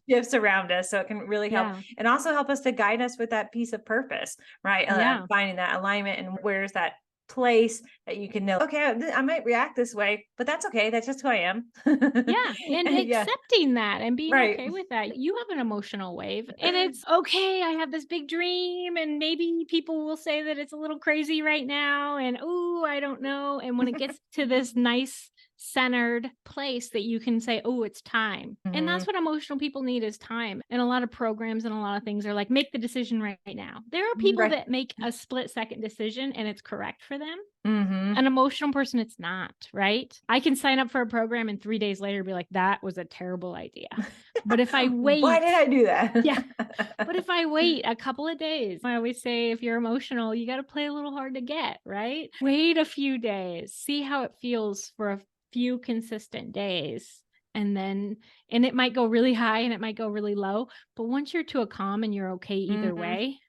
shifts around us. So it can really help and also help us to guide us with that piece of purpose, right? Finding that alignment and where's that place that you can know, okay, I might react this way, but that's okay. That's just who I am. And accepting that and being okay with that. You have an emotional wave and it's okay. I have this big dream and maybe people will say that it's a little crazy right now. And, I don't know. And when it gets to this nice centered place that you can say, oh, it's time. And that's what emotional people need, is time. And a lot of programs and a lot of things are like, make the decision right now. There are people that make a split-second decision and it's correct for them. An emotional person, it's not, right? I can sign up for a program and 3 days later be like, that was a terrible idea. But if I wait, why did I do that? But if I wait a couple of days, I always say, if you're emotional, you got to play a little hard to get, right? Wait a few days, see how it feels for a few consistent days. And it might go really high and it might go really low. But once you're to a calm and you're okay either way,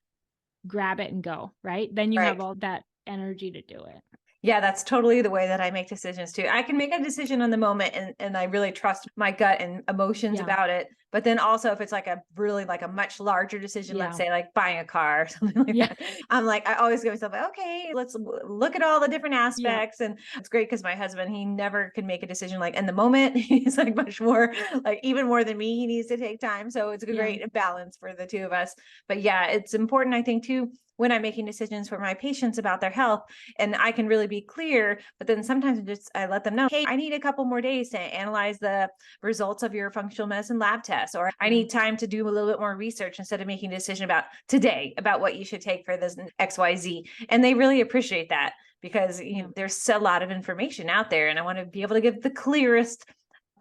grab it and go, right? Then you have all that energy to do it. Yeah, that's totally the way that I make decisions too. I can make a decision on the moment and I really trust my gut and emotions about it. But then also if it's like a much larger decision, let's say like buying a car or something like that, I'm like, I always go to myself, okay, let's look at all the different aspects. And it's great because my husband, he never can make a decision like in the moment. He's like much more, like even more than me, he needs to take time. So it's a great balance for the two of us. But yeah, it's important, I think, too, when I'm making decisions for my patients about their health, and I can really be clear, but then sometimes I let them know, hey, I need a couple more days to analyze the results of your functional medicine lab test, or I need time to do a little bit more research instead of making a decision about today about what you should take for this XYZ. And they really appreciate that, because there's a lot of information out there, and I want to be able to give the clearest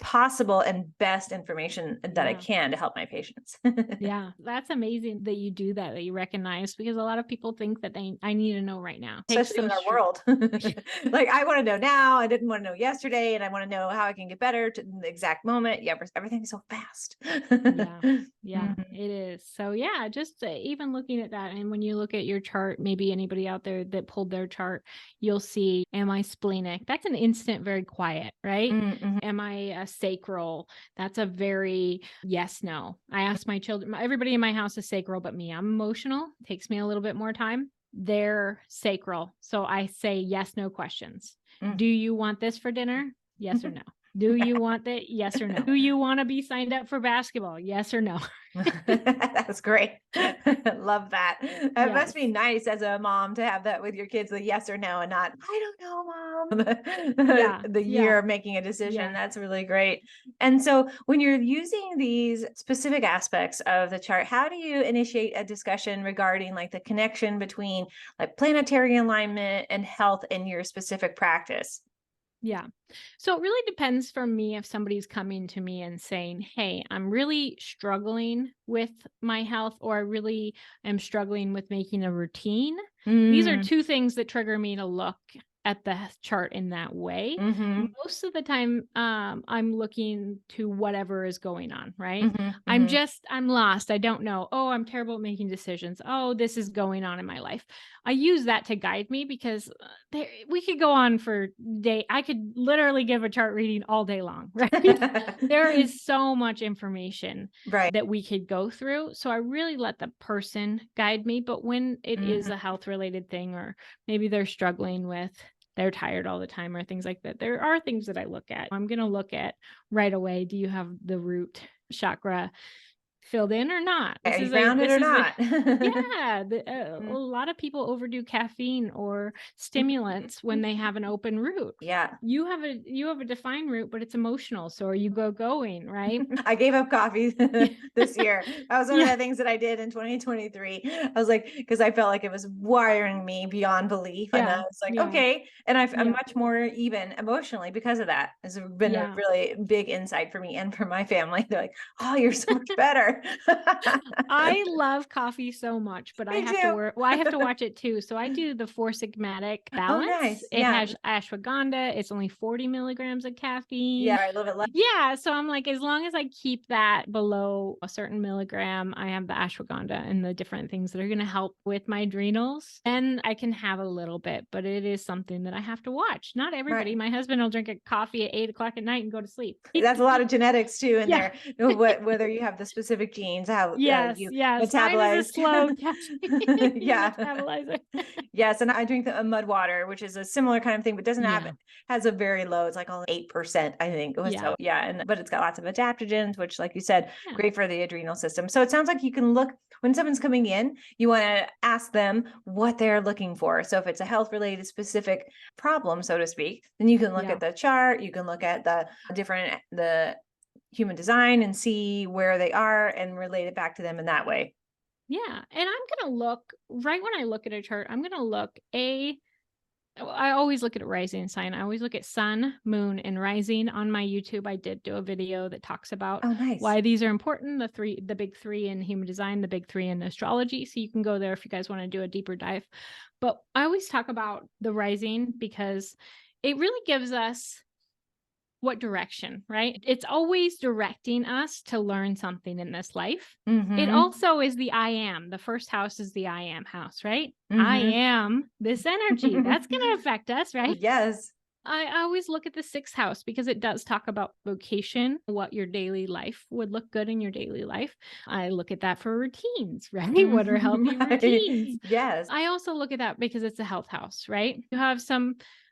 possible and best information that I can to help my patients. Yeah, that's amazing that you do that you recognize, because a lot of people think that I need to know right now. Especially in our world. Like, I want to know now. I didn't want to know yesterday, and I want to know how I can get better to the exact moment. Yeah, everything's so fast. Yeah, it is. So yeah, just even looking at that, and when you look at your chart, maybe anybody out there that pulled their chart, you'll see, am I splenic? That's an instant, very quiet, right? Am I sacral? That's a very yes, no. I ask my children, everybody in my house is sacral, but me, I'm emotional. It takes me a little bit more time. They're sacral. So I say yes, no questions. Do you want this for dinner? Yes or no? Do you want that? Yes or no? Do you want to be signed up for basketball? Yes or no? That's great. Love that. It must be nice as a mom to have that with your kids, the yes or no, and not, I don't know, mom. The year of making a decision. That's really great. And so when you're using these specific aspects of the chart, how do you initiate a discussion regarding like the connection between like planetary alignment and health in your specific practice? Yeah. So it really depends for me if somebody's coming to me and saying, hey, I'm really struggling with my health, or I really am struggling with making a routine. These are two things that trigger me to look at the chart in that way. Most of the time, I'm looking to whatever is going on, right? I'm lost. I don't know. Oh, I'm terrible at making decisions. Oh, this is going on in my life. I use that to guide me, because we could go on for day. I could literally give a chart reading all day long, right? There is so much information that we could go through. So I really let the person guide me. But when it is a health related thing, or maybe they're struggling with, they're tired all the time, or things like that, there are things that I look at. I'm going to look at right away. Do you have the root chakra filled in or not? Are you grounded or not? A lot of people overdo caffeine or stimulants when they have an open root. Yeah. You have a defined root, but it's emotional. So are you going, right? I gave up coffee this year. That was one of the things that I did in 2023. I was like, because I felt like it was wiring me beyond belief. And I was like, okay. And I'm much more even emotionally because of that. It's been a really big insight for me and for my family. They're like, oh, you're so much better. I love coffee so much, but I have to watch it too. So I do the 4 sigmatic balance. Oh, nice. It has ashwagandha. It's only 40 milligrams of caffeine. Yeah, I love it. Yeah. So I'm like, as long as I keep that below a certain milligram, I have the ashwagandha and the different things that are going to help with my adrenals. And I can have a little bit, but it is something that I have to watch. Not everybody. My husband will drink a coffee at 8 o'clock at night and go to sleep. That's a lot of genetics too in there. Whether you have the specific genes, how you metabolize. Slow metabolizer. Yes, and I drink the mud water, which is a similar kind of thing, but doesn't have it. Has a very low. It's like only 8%, I think. But it's got lots of adaptogens, which, like you said, great for the adrenal system. So it sounds like you can look when someone's coming in. You want to ask them what they're looking for. So if it's a health related specific problem, so to speak, then you can look at the chart. You can look at the human design and see where they are and relate it back to them in that way. Yeah. And I'm going to look right when I look at a chart, I'm going to look I always look at a rising sign. I always look at sun, moon, and rising. On my YouTube, I did do a video that talks about why these are important. The big 3 in human design, the big 3 in astrology. So you can go there if you guys want to do a deeper dive. But I always talk about the rising because it really gives us what direction, right? It's always directing us to learn something in this life. It also is the I am. The first house is the I am house, right? I am this energy. That's going to affect us, right? Yes. I always look at the 6th house because it does talk about vocation, what your daily life would look good in your daily life. I look at that for routines, right? What are healthy routines? Yes. I also look at that because it's a health house, right?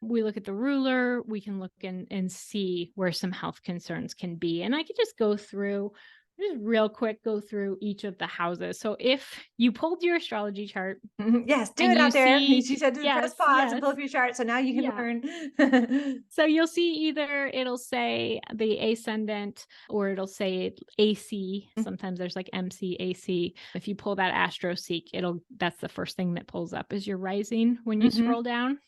We look at the ruler, we can look and see where some health concerns can be. And I could just just real quick go through each of the houses. So if you pulled your astrology chart. Yes, do it out there. She said to press pause and pull up your chart. So now you can learn. So you'll see either it'll say the ascendant or it'll say AC. Sometimes there's like MC, AC. If you pull that Astro Seek, that's the first thing that pulls up is your rising when you scroll down.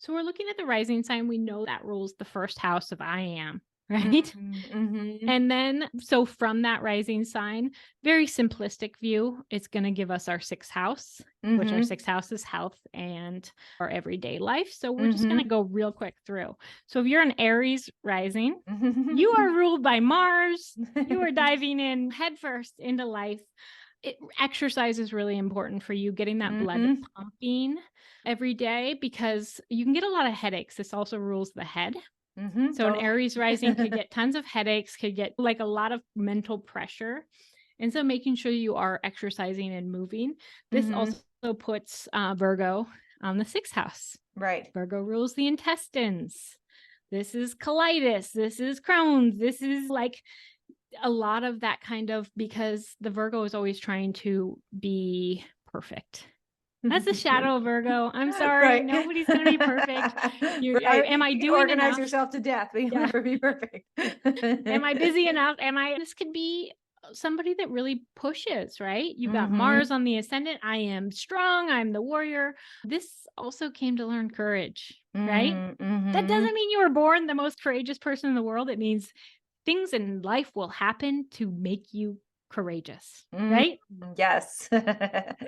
So we're looking at the rising sign. We know that rules the first house of I am, right? Mm-hmm. And then, so from that rising sign, very simplistic view, it's going to give us our sixth house, which our sixth house is health and our everyday life. So we're just going to go real quick through. So if you're an Aries rising, you are ruled by Mars. You are diving in headfirst into life. Exercise is really important for you, getting that blood pumping every day, because you can get a lot of headaches. This also rules the head. So an Aries rising could get tons of headaches, could get like a lot of mental pressure. And so making sure you are exercising and moving. This also puts Virgo on the sixth house. Right. Virgo rules the intestines. This is colitis. This is Crohn's. This is like a lot of that kind of, because the Virgo is always trying to be perfect. That's the shadow of Virgo. I'm sorry. Right. Nobody's going to be perfect. Right. Am I You doing organize enough? yourself to death, but you'll never be perfect. Am I busy enough? This could be somebody that really pushes, right? You've got Mars on the ascendant. I am strong. I'm the warrior. This also came to learn courage, right? That doesn't mean you were born the most courageous person in the world. It means things in life will happen to make you courageous, right? Yes.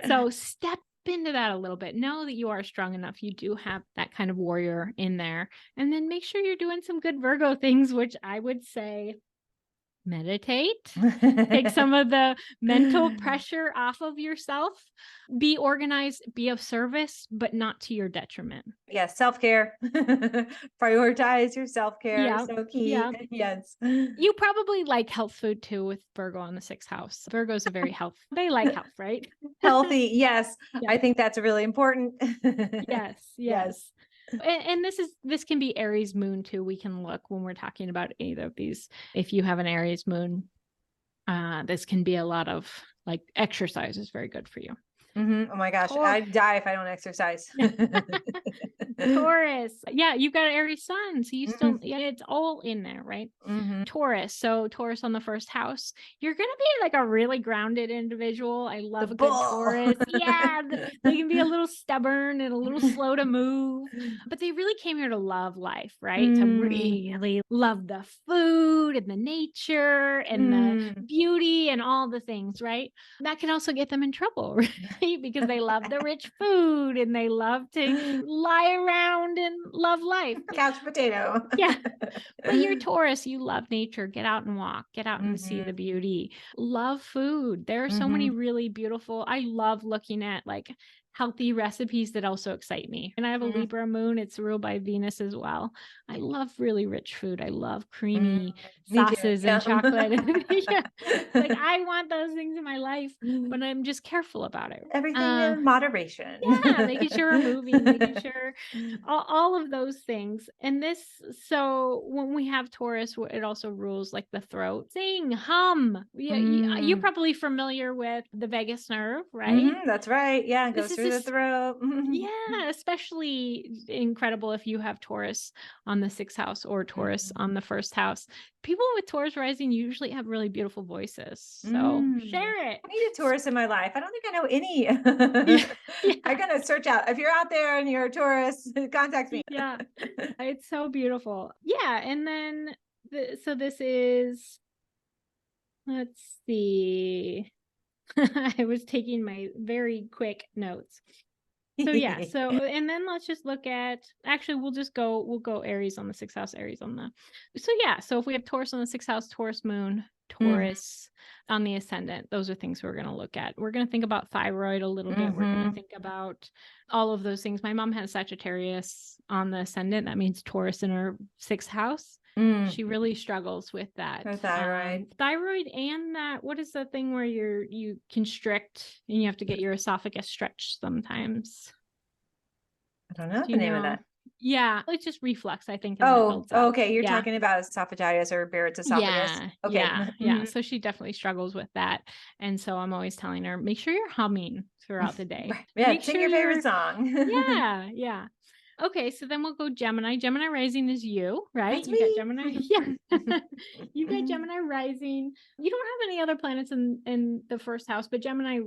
So step into that a little bit. Know that you are strong enough. You do have that kind of warrior in there. And then make sure you're doing some good Virgo things, which I would say meditate, take some of the mental pressure off of yourself, be organized, be of service, but not to your detriment. Yes, self-care. Prioritize your self-care. Yeah, So key. yeah. Yes. You probably like health food too with Virgo on the sixth house. Virgo's a very they like health, right? Healthy. Yes. Yeah. I think that's really important. Yes. And this can be Aries moon too. We can look when we're talking about either of these. If you have an Aries moon, this can be a lot of like exercise is very good for you. Oh my gosh, I'd die if I don't exercise. Taurus. Yeah, you've got an Aries sun. So you still, it's all in there, right? Taurus. So Taurus on the first house. You're going to be like a really grounded individual. I love a good Taurus. Yeah. They can be a little stubborn and a little slow to move, but they really came here to love life, right? To really love the food and the nature and the beauty and all the things, right? That can also get them in trouble, right? Because they love the rich food and they love to lie around and love life. Couch potato. Yeah. But you're Taurus, you love nature. Get out and walk, get out and see the beauty. Love food. There are so many really beautiful, I love looking at like healthy recipes that also excite me. And I have a Libra moon. It's ruled by Venus as well. I love really rich food. I love creamy sauces and chocolate. Like I want those things in my life, but I'm just careful about it. Everything in moderation. Yeah, making sure we're moving, making sure all of those things. And this, so when we have Taurus, it also rules like the throat. Sing, hum. You're probably familiar with the vagus nerve, right? That's right. Yeah, it goes through the throat. Yeah, especially incredible if you have Taurus on the sixth house or Taurus on the first house. People with Taurus rising usually have really beautiful voices. So share it. I need a Taurus in my life. I don't think I know any. I'm going to search out. If you're out there and you're a Taurus, contact me. Yeah, it's so beautiful. Yeah, and then, so this is, let's see. I was taking my very quick notes. So yeah, so, and then let's just look at, actually, we'll go Aries on the sixth house, Aries on the, so yeah, so if we have Taurus on the sixth house, Taurus moon, Taurus on the ascendant, those are things we're going to look at. We're going to think about thyroid a little bit. We're going to think about all of those things. My mom has Sagittarius on the ascendant. That means Taurus in her sixth house. She really struggles with that. Her thyroid. Thyroid and that, what is the thing where you constrict and you have to get your esophagus stretched sometimes? I don't know the name of that. Yeah, it's just reflux, I think. Okay. You're talking about esophagitis or Barrett's esophagus. Yeah, okay. Yeah. So she definitely struggles with that. And so I'm always telling her, make sure you're humming throughout the day. Yeah, sing your favorite song. Yeah. Okay, so then we'll go Gemini. Gemini rising is you, right? That's you got me. Gemini. Yeah. You got Gemini rising. You don't have any other planets in the first house, but Gemini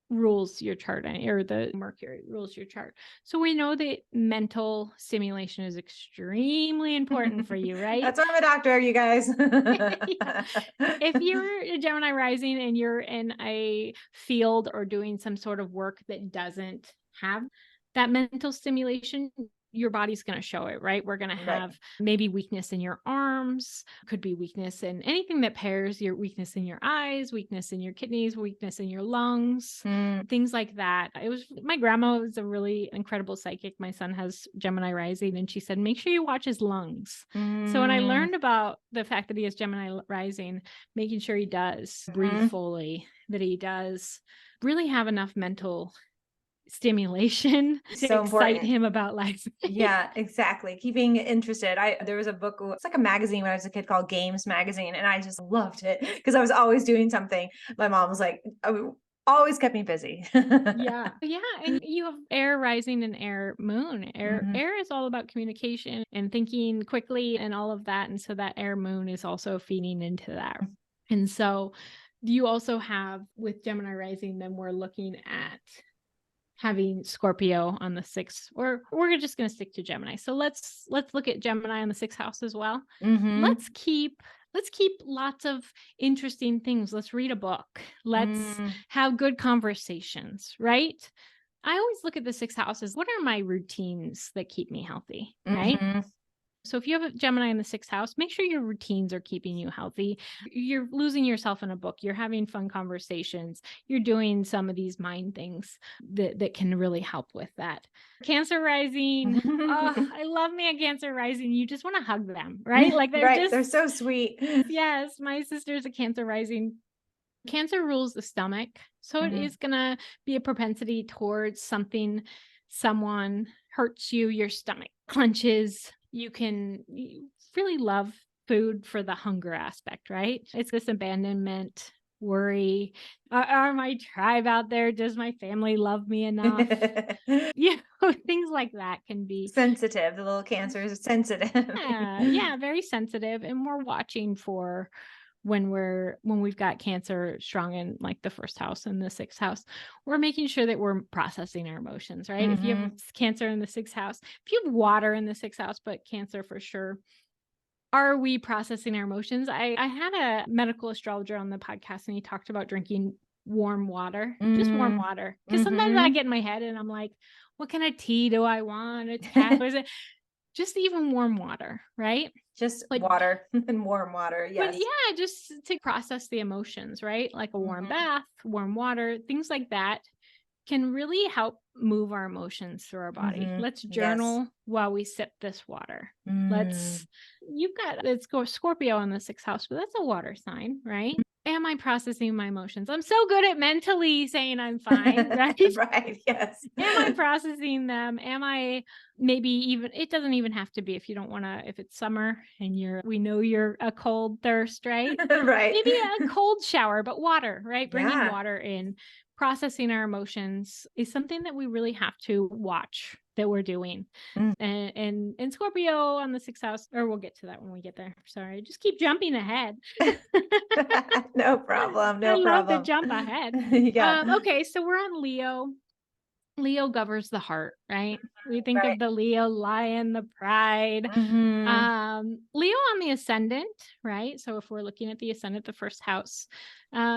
rules your chart, or the Mercury rules your chart. So we know that mental stimulation is extremely important for you, right? That's why I'm a doctor, you guys. Yeah. If you're a Gemini rising and you're in a field or doing some sort of work that doesn't have that mental stimulation, your body's going to show it, right? We're going to Right. have maybe weakness in your arms, could be weakness in anything that pairs, your weakness in your eyes, weakness in your kidneys, weakness in your lungs, things like that. My grandma was a really incredible psychic. My son has Gemini rising, and she said, make sure you watch his lungs. So when I learned about the fact that he has Gemini rising, making sure he does breathe fully, that he does really have enough mental stimulation to So excite important. him about life. Yeah, exactly. Keeping interested. There was a book, it's like a magazine when I was a kid called Games Magazine, and I just loved it because I was always doing something. My mom was like, always kept me busy. Yeah. And you have air rising and air moon. Air is all about communication and thinking quickly and all of that. And so that air moon is also feeding into that. And so you also have, with Gemini rising, then we're looking at having Scorpio on the 6th, or we're just going to stick to Gemini. So let's look at Gemini on the 6th house as well. Let's keep lots of interesting things. Let's read a book. Let's have good conversations, right? I always look at the 6th house as, what are my routines that keep me healthy, right? So if you have a Gemini in the 6th house, make sure your routines are keeping you healthy. You're losing yourself in a book. You're having fun conversations. You're doing some of these mind things that can really help with that. Cancer rising. Oh, I love me a Cancer rising. You just want to hug them, right? Like they're so sweet. Yes, my sister's a Cancer rising. Cancer rules the stomach. So it is going to be a propensity towards someone hurts you, your stomach clenches. You really love food for the hunger aspect, right? It's this abandonment, worry. Are my tribe out there? Does my family love me enough? Things like that can be sensitive. The little Cancer is sensitive. yeah, very sensitive. And we're watching for when we've got Cancer strong in like the 1st house and the 6th house, we're making sure that we're processing our emotions, right? If you have Cancer in the 6th house, if you have water in the 6th house, but Cancer for sure, are we processing our emotions? I had a medical astrologer on the podcast, and he talked about drinking warm water, just warm water. Because sometimes I get in my head and I'm like, what kind of tea do I want? A tap? Is it just even warm water, right? Just water and warm water. Yes. But yeah, just to process the emotions, right? Like a warm bath, warm water, things like that can really help move our emotions through our body. Let's journal while we sip this water. It's Scorpio in the 6th house, but that's a water sign, right? Am I processing my emotions? I'm so good at mentally saying I'm fine, right? Right, yes. Am I processing them? Am I maybe even, it doesn't even have to be if you don't want to, if it's summer and we know you're a cold thirst, right? Right. Maybe a cold shower, but water, right? Bringing water in, processing our emotions is something that we really have to watch that we're doing. And Scorpio on the 6th house, or we'll get to that when we get there. Sorry, just keep jumping ahead. No problem. I love to jump ahead. Okay, so we're on Leo. Leo governs the heart, right? We think of the Leo lion, the pride. Leo on the ascendant, right? So if we're looking at the ascendant, the 1st house,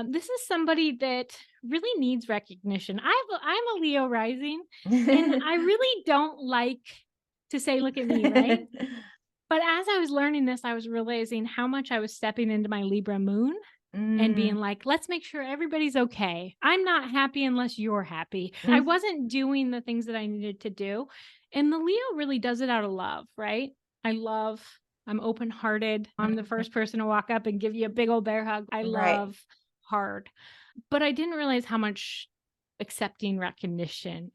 this is somebody that really needs recognition. I'm a Leo rising, and I really don't like to say, look at me, right? But as I was learning this, I was realizing how much I was stepping into my Libra Moon and being like, let's make sure everybody's okay. I'm not happy unless you're happy. I wasn't doing the things that I needed to do. And the Leo really does it out of love, right? I'm open-hearted. I'm the first person to walk up and give you a big old bear hug. I love hard. But I didn't realize how much accepting recognition,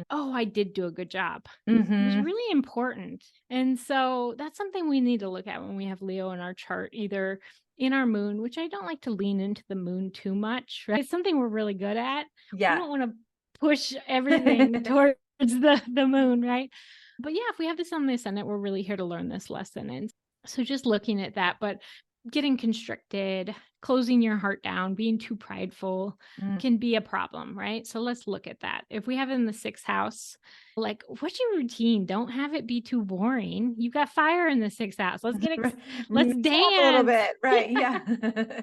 oh, I did do a good job. It was really important. And so that's something we need to look at when we have Leo in our chart, either in our moon, which I don't like to lean into the moon too much, right? It's something we're really good at. Yeah. I don't want to push everything towards the moon, right? But yeah, if we have this on the ascendant, we're really here to learn this lesson. And so just looking at that, but getting constricted, closing your heart down, being too prideful Mm. can be a problem, right? So let's look at that. If we have it in the 6th house, like, what's your routine? Don't have it be too boring. You've got fire in the 6th house. Let's Mix it up a little dance. bit. Right. Yeah. Yeah.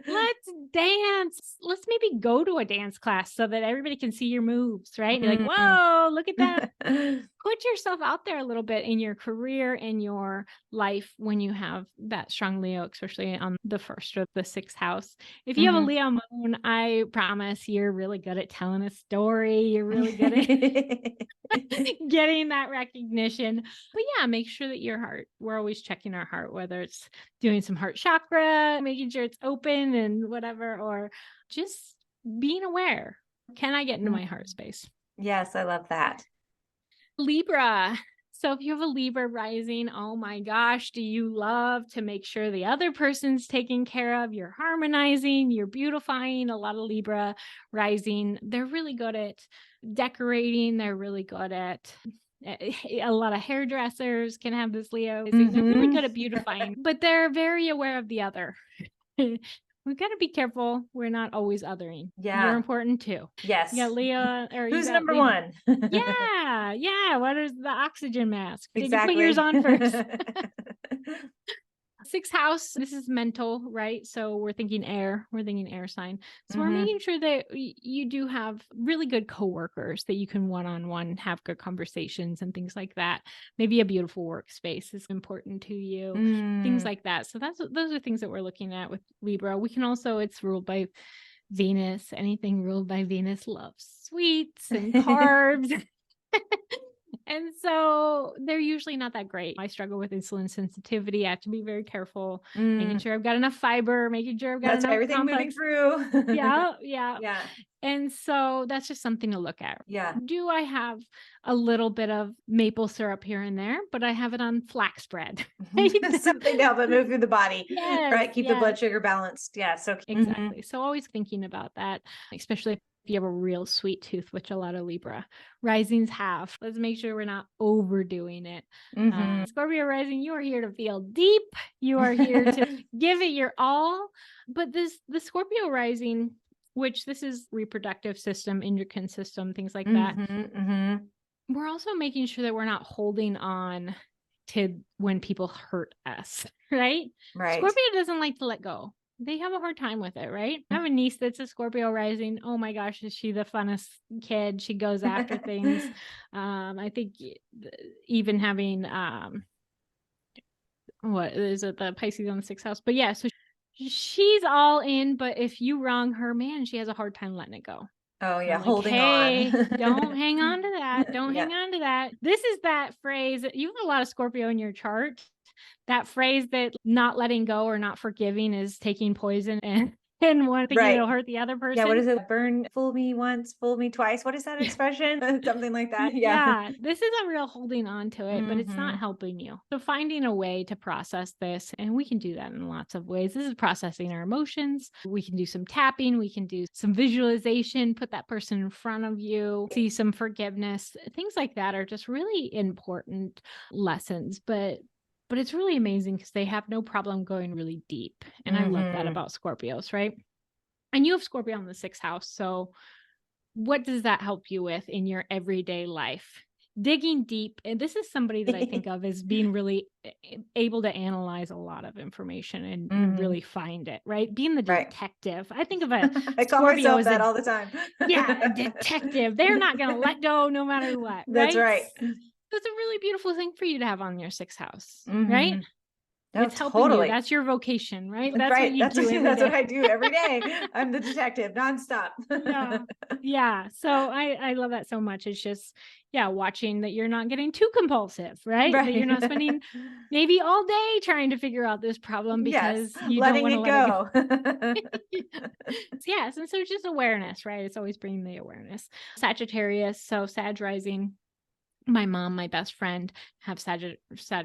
Let's dance. Let's maybe go to a dance class so that everybody can see your moves, right? You're like, Mm. whoa, look at that. Put yourself out there a little bit in your career and your life when you have that strong Leo, especially on the 1st or the 6th house. If you have a Mhm. Leo moon, I promise you're really good at telling a story. You're really good at getting that recognition. But yeah, make sure that your heart, we're always checking our heart, whether it's doing some heart chakra, making sure it's open and whatever, or just being aware. Can I get into Mm. my heart space? Yes, I love that. Libra. So if you have a Libra rising, oh my gosh, do you love to make sure the other person's taken care of? You're harmonizing, you're beautifying. A lot of Libra rising, they're really good at decorating. They're really good at a lot of hairdressers can have this Leo rising. They're really good at beautifying, but they're very aware of the other. We've got to be careful. We're not always othering. You're Yeah. important too. Yes. You got Leo, or you Who's got number Libra. one? Yeah, yeah. What is the oxygen mask? Did you put Exactly. yours on first? 6th house, this is mental, right? So we're thinking air sign. So we're Mhm. making sure that you do have really good coworkers that you can one-on-one have good conversations and things like that. Maybe a beautiful workspace is important to you, things Mm. like that. So those are things that we're looking at with Libra. We can also, it's ruled by Venus. Anything ruled by Venus loves sweets and carbs. And so they're usually not that great. I struggle with insulin sensitivity. I have to be very careful, making Mm. sure I've got enough fiber, making sure I've got That's enough everything moving complex. through. Yeah, yeah. Yeah. And so that's just something to look at. Yeah. Do I have a little bit of maple syrup here and there, but I have it on flax bread? Right? Something to help it move through the body, Yes, right? Keep the blood yes. sugar balanced. Yeah. So, Exactly. So always thinking about that, especially if you have a real sweet tooth, which a lot of Libra risings have. Let's make sure we're not overdoing it. mhm. Scorpio rising, you are here to feel deep. You are here to give it your all. But the Scorpio rising, which this is reproductive system, endocrine system, things like that. Mhm, mhm. We're also making sure that we're not holding on to when people hurt us, right? Right. Scorpio doesn't like to let go. They have a hard time with it, right? I have a niece that's a Scorpio rising. Oh my gosh, is she the funnest kid? She goes after things. I think even having what is it, the Pisces on the 6th house? But yeah, so she's all in, but if you wrong her, man, she has a hard time letting it go. Oh, I'm yeah, like, holding on. hey, don't hang on to that. Don't Yeah. hang on to that. This is that phrase. You have a lot of Scorpio in your chart. That phrase that not letting go or not forgiving is taking poison and one thinking Right. it'll hurt the other Yeah, what person. is it? Burn, fool me once, fool me twice. What is that expression? Something like that. Yeah. Yeah, this is a real holding on to it, but it's not Mhm. helping you. So finding a way to process this, and we can do that in lots of ways. This is processing our emotions. We can do some tapping, we can do some visualization, put that person in front of you, see some forgiveness. Things like that are just really important lessons, but it's really amazing because they have no problem going really deep. And I love that Mhm. about Scorpios, right? And you have Scorpio in the 6th house. So what does that help you with in your everyday life? Digging deep. And this is somebody that I think of as being really able to analyze a lot of information and Mhm. really find it, right? Being the Right. detective. I think of a I call Scorpio myself as that all the time. a detective. They're not going to let go no matter what, That's right? right. So it's a really beautiful thing for you to have on your 6th house, right? Mhm. Oh, It's helping you. totally. That's your vocation, right? That's That's what right. you That's do every that's what day. I do every day. I'm the detective nonstop. Yeah. Yeah. So I love that so much. It's just, yeah, watching that you're not getting too compulsive, right? That you're not Right. spending maybe all day trying to figure out this problem Yes, because you don't letting want to it let it go. go. Yes. And so it's just awareness, right? It's always bringing the awareness. Sagittarius. So Sag rising. My mom, my best friend, have Sag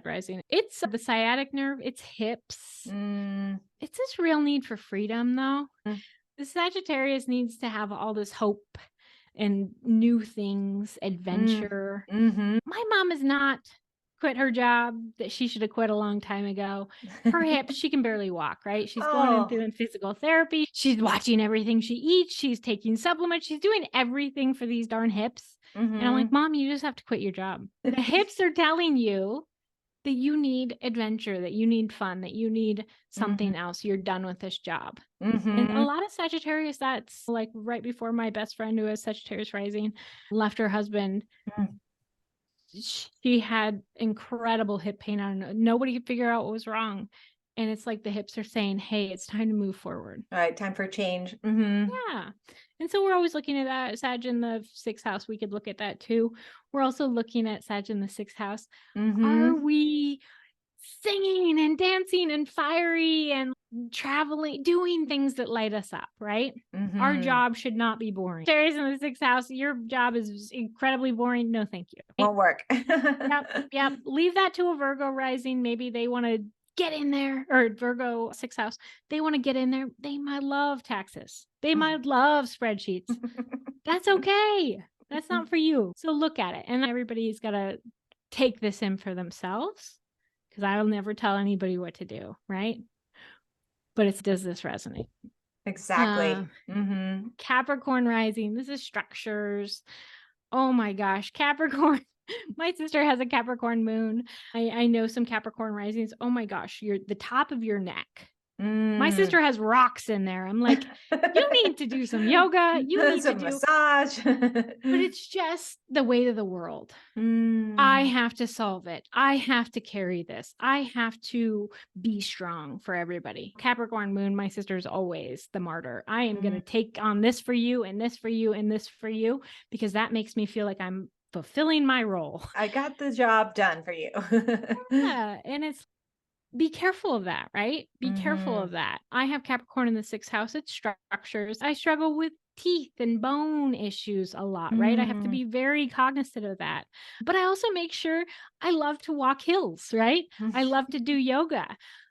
rising. It's the sciatic nerve, it's hips. Mm, It's this real need for freedom, though. mm, The Sagittarius needs to have all this hope and new things, mm, adventure. mhm. My mom is not quit her job that she should have quit a long time ago. Her hips, she can barely walk, right? She's going in Oh. through physical therapy. She's watching everything she eats. She's taking supplements. She's doing everything for these darn hips. And I'm like, Mom, you just have to quit your job. The hips are telling you that you need adventure, that you need fun, that you need something else. You're done with this job. And a lot of Sagittarius, that's like right before my best friend who has Sagittarius rising left her husband. She had incredible hip pain. Nobody could figure out what was wrong. And it's like the hips are saying, hey, it's time to move forward. All right, time for a change. Yeah. And so we're always looking at that. Sag in the 6th house, we could look at that too. We're also looking at Sag in the 6th house. Are we singing and dancing and fiery and traveling, doing things that light us up, right? Our job should not be boring. Sagittarius in the 6th house, your job is incredibly boring. No, thank you. Won't work. Yep. Leave that to a Virgo rising. Maybe they want to get in there, or Virgo 6th house. They want to get in there. They might love taxes. They might love spreadsheets. That's okay. That's not for you. So look at it. And everybody's got to take this in for themselves, because I'll never tell anybody what to do, right? But does this resonate? Exactly. Capricorn rising. This is structures. Oh my gosh. Capricorn. My sister has a Capricorn moon. I know some Capricorn risings. Oh my gosh. The top of your neck. My sister has rocks in there. I'm like, you need to do some yoga. You need to do massage. But it's just the weight of the world. I have to solve it. I have to carry this. I have to be strong for everybody. Capricorn moon, my sister's always the martyr. I am going to take on this for you and this for you and this for you, because that makes me feel like I'm fulfilling my role. I got the job done for you. Yeah. And it's, be careful of that, right? Be careful of that. I have Capricorn in the 6th house. It's structures. I struggle with teeth and bone issues a lot, right? I have to be very cognizant of that. But I also make sure I love to walk hills, right? I love to do yoga.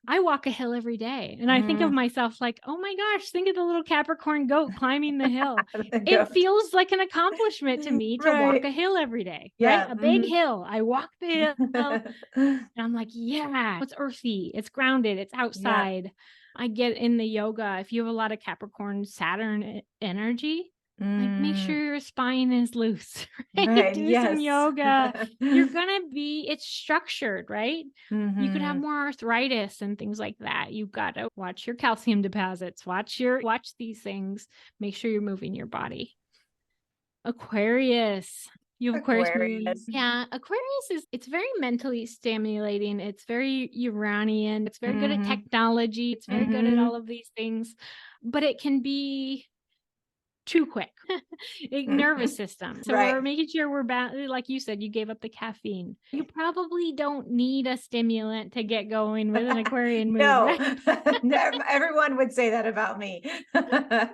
I walk a hill every day. And I think of myself like, oh my gosh, think of the little Capricorn goat climbing the hill. It feels like an accomplishment to me to walk a hill every day, right? A big hill. I walk the hill and I'm like, yeah, it's earthy, it's grounded, it's outside. I get in the yoga. If you have a lot of Capricorn Saturn energy, like make sure your spine is loose, right? Do some yoga. You're gonna it's structured, right? You could have more arthritis and things like that. You've got to watch your calcium deposits, watch these things, make sure you're moving your body. Aquarius. You have Aquarius moon. Yeah, Aquarius it's very mentally stimulating. It's very Uranian. It's very good at technology. It's very good at all of these things, but it can be too quick. Nervous system. So we're making sure we're like you said, you gave up the caffeine. You probably don't need a stimulant to get going with an Aquarian moon. No, right? no, everyone would say that about me. Yeah,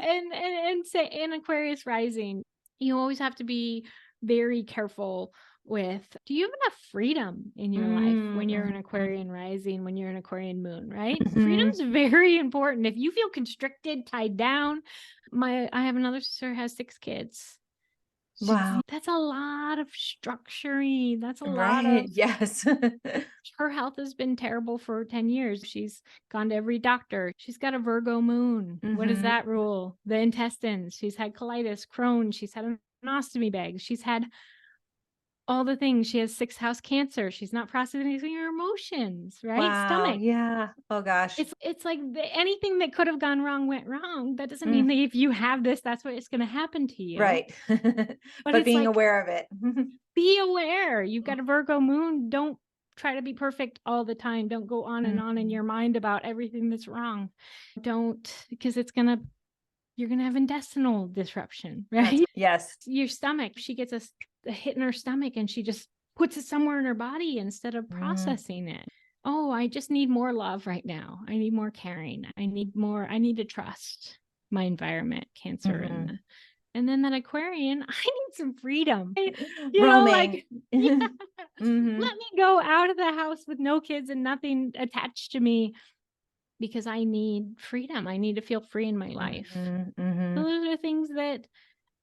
and say in Aquarius rising, you always have to be very careful with, do you have enough freedom in your life when you're an Aquarian rising, when you're an Aquarian moon, right? Freedom's very important. If you feel constricted, tied down, I have another sister who has 6 kids. Wow. That's a lot of structuring. That's a lot of, yes. her health has been terrible for 10 years. She's gone to every doctor. She's got a Virgo moon. What does that rule? The intestines. She's had colitis, Crohn's. She's had an ostomy bag. She's had all the things. She has 6th house cancer. She's not processing her emotions, right? Wow. Stomach. Yeah. Oh gosh. It's like anything that could have gone wrong went wrong. That doesn't mean that if you have this, that's what it's going to happen to you. Right. But being aware of it. Be aware. You've got a Virgo moon. Don't try to be perfect all the time. Don't go on and on in your mind about everything that's wrong. Don't, because you're going to have intestinal disruption, right? Yes. Your stomach, she gets a hit in her stomach and she just puts it somewhere in her body instead of processing it. Oh, I just need more love right now. I need more caring. I need to trust my environment, Cancer. And then that Aquarian, I need some freedom. Roaming. Let me go out of the house with no kids and nothing attached to me, because I need freedom. I need to feel free in my life. So those are things that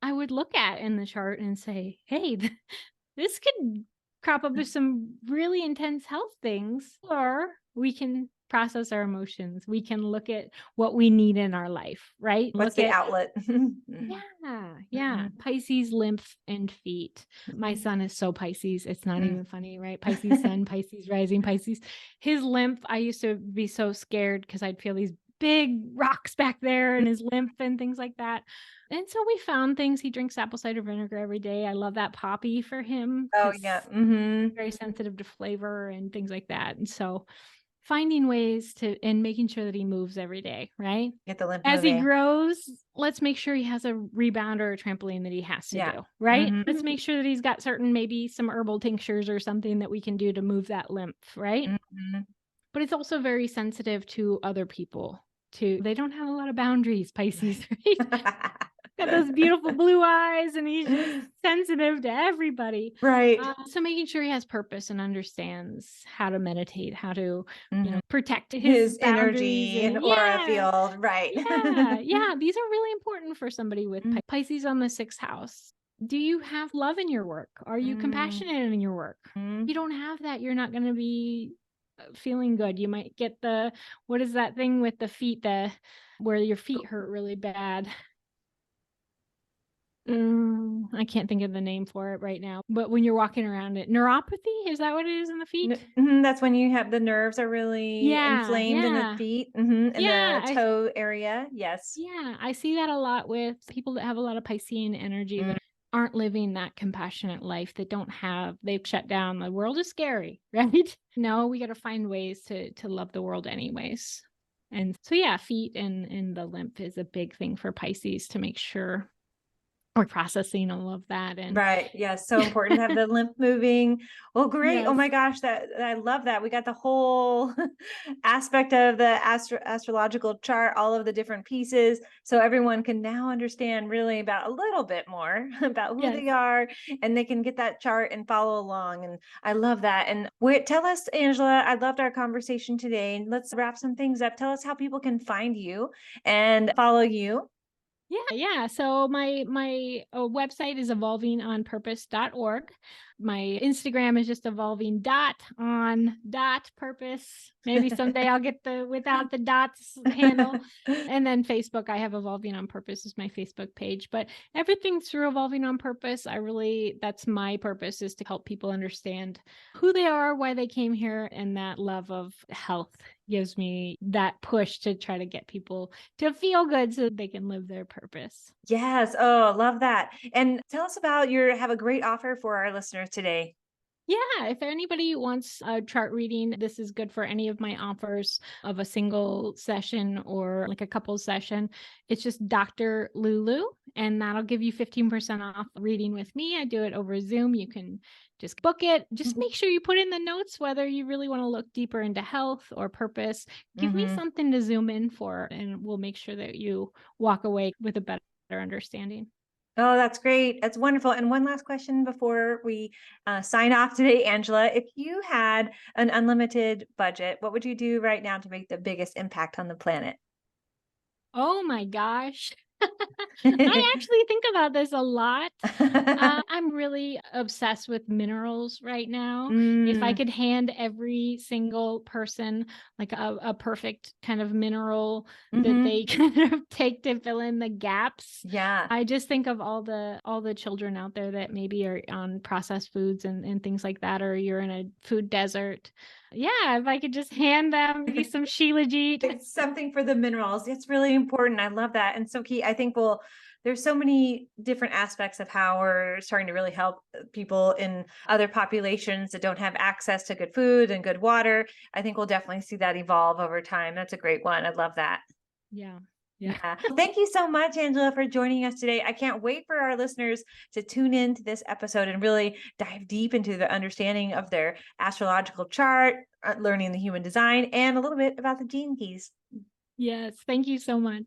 I would look at in the chart and say, hey, this could crop up with some really intense health things, or we can process our emotions. We can look at what we need in our life, right? What's Look the at, outlet? yeah, Pisces, lymph, and feet. My son is so Pisces. It's not Mm. even funny, right? Pisces sun, Pisces rising, Pisces. His lymph, I used to be so scared because I'd feel these big rocks back there in his lymph and things like that. And so we found things. He drinks apple cider vinegar every day. I love that poppy for him Oh because yeah. very sensitive to flavor and things like that. And so finding ways to, and making sure that he moves every day, right? Get the lymph As he moving. grows, let's make sure he has a rebound or a trampoline that he has to Yeah. do, right? Mhm. Let's make sure that he's got maybe some herbal tinctures or something that we can do to move that lymph, right? Mhm. But it's also very sensitive to other people too. They don't have a lot of boundaries, Pisces, right? Got those beautiful blue eyes and he's just sensitive to everybody. Right. So making sure he has purpose and understands how to meditate, how to, Mhm. protect his His boundaries. energy and And aura field, right. yeah, these are really important for somebody with Mm. Pisces on the sixth house. Do you have love in your work? Are you Mm. compassionate in your work? If you don't have that, you're not going to be feeling good. You might get what is that thing with the feet, where your feet hurt really bad? I can't think of the name for it right now, but when you're walking around it, neuropathy, is that what it is in the feet? That's when you have the nerves are really Yeah, inflamed in the yeah. feet, in Yeah, the toe area. Yes. I see that a lot with people that have a lot of Piscean energy Mm. that aren't living that compassionate life, that they've shut down. The world is scary, right? No, we got to find ways to love the world anyways. And so yeah, feet and the lymph is a big thing for Pisces to make sure we're processing all of that. And Right. Yes. So important to have the lymph moving. Well, great. Oh yes. my gosh, that I love that. We got the whole aspect of the astrological chart, all of the different pieces. So everyone can now understand really about a little bit more about who Yes. they are, and they can get that chart and follow along. And I love that. And tell us, Angela, I loved our conversation today. And let's wrap some things up. Tell us how people can find you and follow you. Yeah. So my website is evolvingonpurpose.org. My Instagram is just evolving.on.purpose. Maybe someday I'll get the without the dots handle. And then Facebook, I have Evolving on Purpose is my Facebook page. But everything's through Evolving on Purpose. That's my purpose, is to help people understand who they are, why they came here, and that love of health gives me that push to try to get people to feel good so that they can live their purpose. Yes. Oh, love that. And tell us about have a great offer for our listeners today. Yeah, if anybody wants a chart reading, this is good for any of my offers of a single session or like a couple session. It's just Dr. LuLu, and that'll give you 15% off reading with me. I do it over Zoom. You can just book it. Just make sure you put in the notes whether you really want to look deeper into health or purpose. Give me something to zoom in for, and we'll make sure that you walk away with a better understanding. Oh, that's great. That's wonderful. And one last question before we sign off today, Angela. If you had an unlimited budget, what would you do right now to make the biggest impact on the planet? Oh my gosh. I actually think about this a lot. I'm really obsessed with minerals right now. If I Mm, could hand every single person like a perfect kind of mineral that hmm. they kind of take to fill in the gaps. Yeah. I just think of all the children out there that maybe are on processed foods and things like that, or you're in a food desert. Yeah, if I could just hand them maybe some Shilajit. It's something for the minerals. It's really important. I love that. And so key, I think there's so many different aspects of how we're starting to really help people in other populations that don't have access to good food and good water. I think we'll definitely see that evolve over time. That's a great one. I love that. Yeah. Yeah. Yeah. Thank you so much, Angela, for joining us today. I can't wait for our listeners to tune in to this episode and really dive deep into the understanding of their astrological chart, learning the human design, and a little bit about the gene keys. Yes. Thank you so much.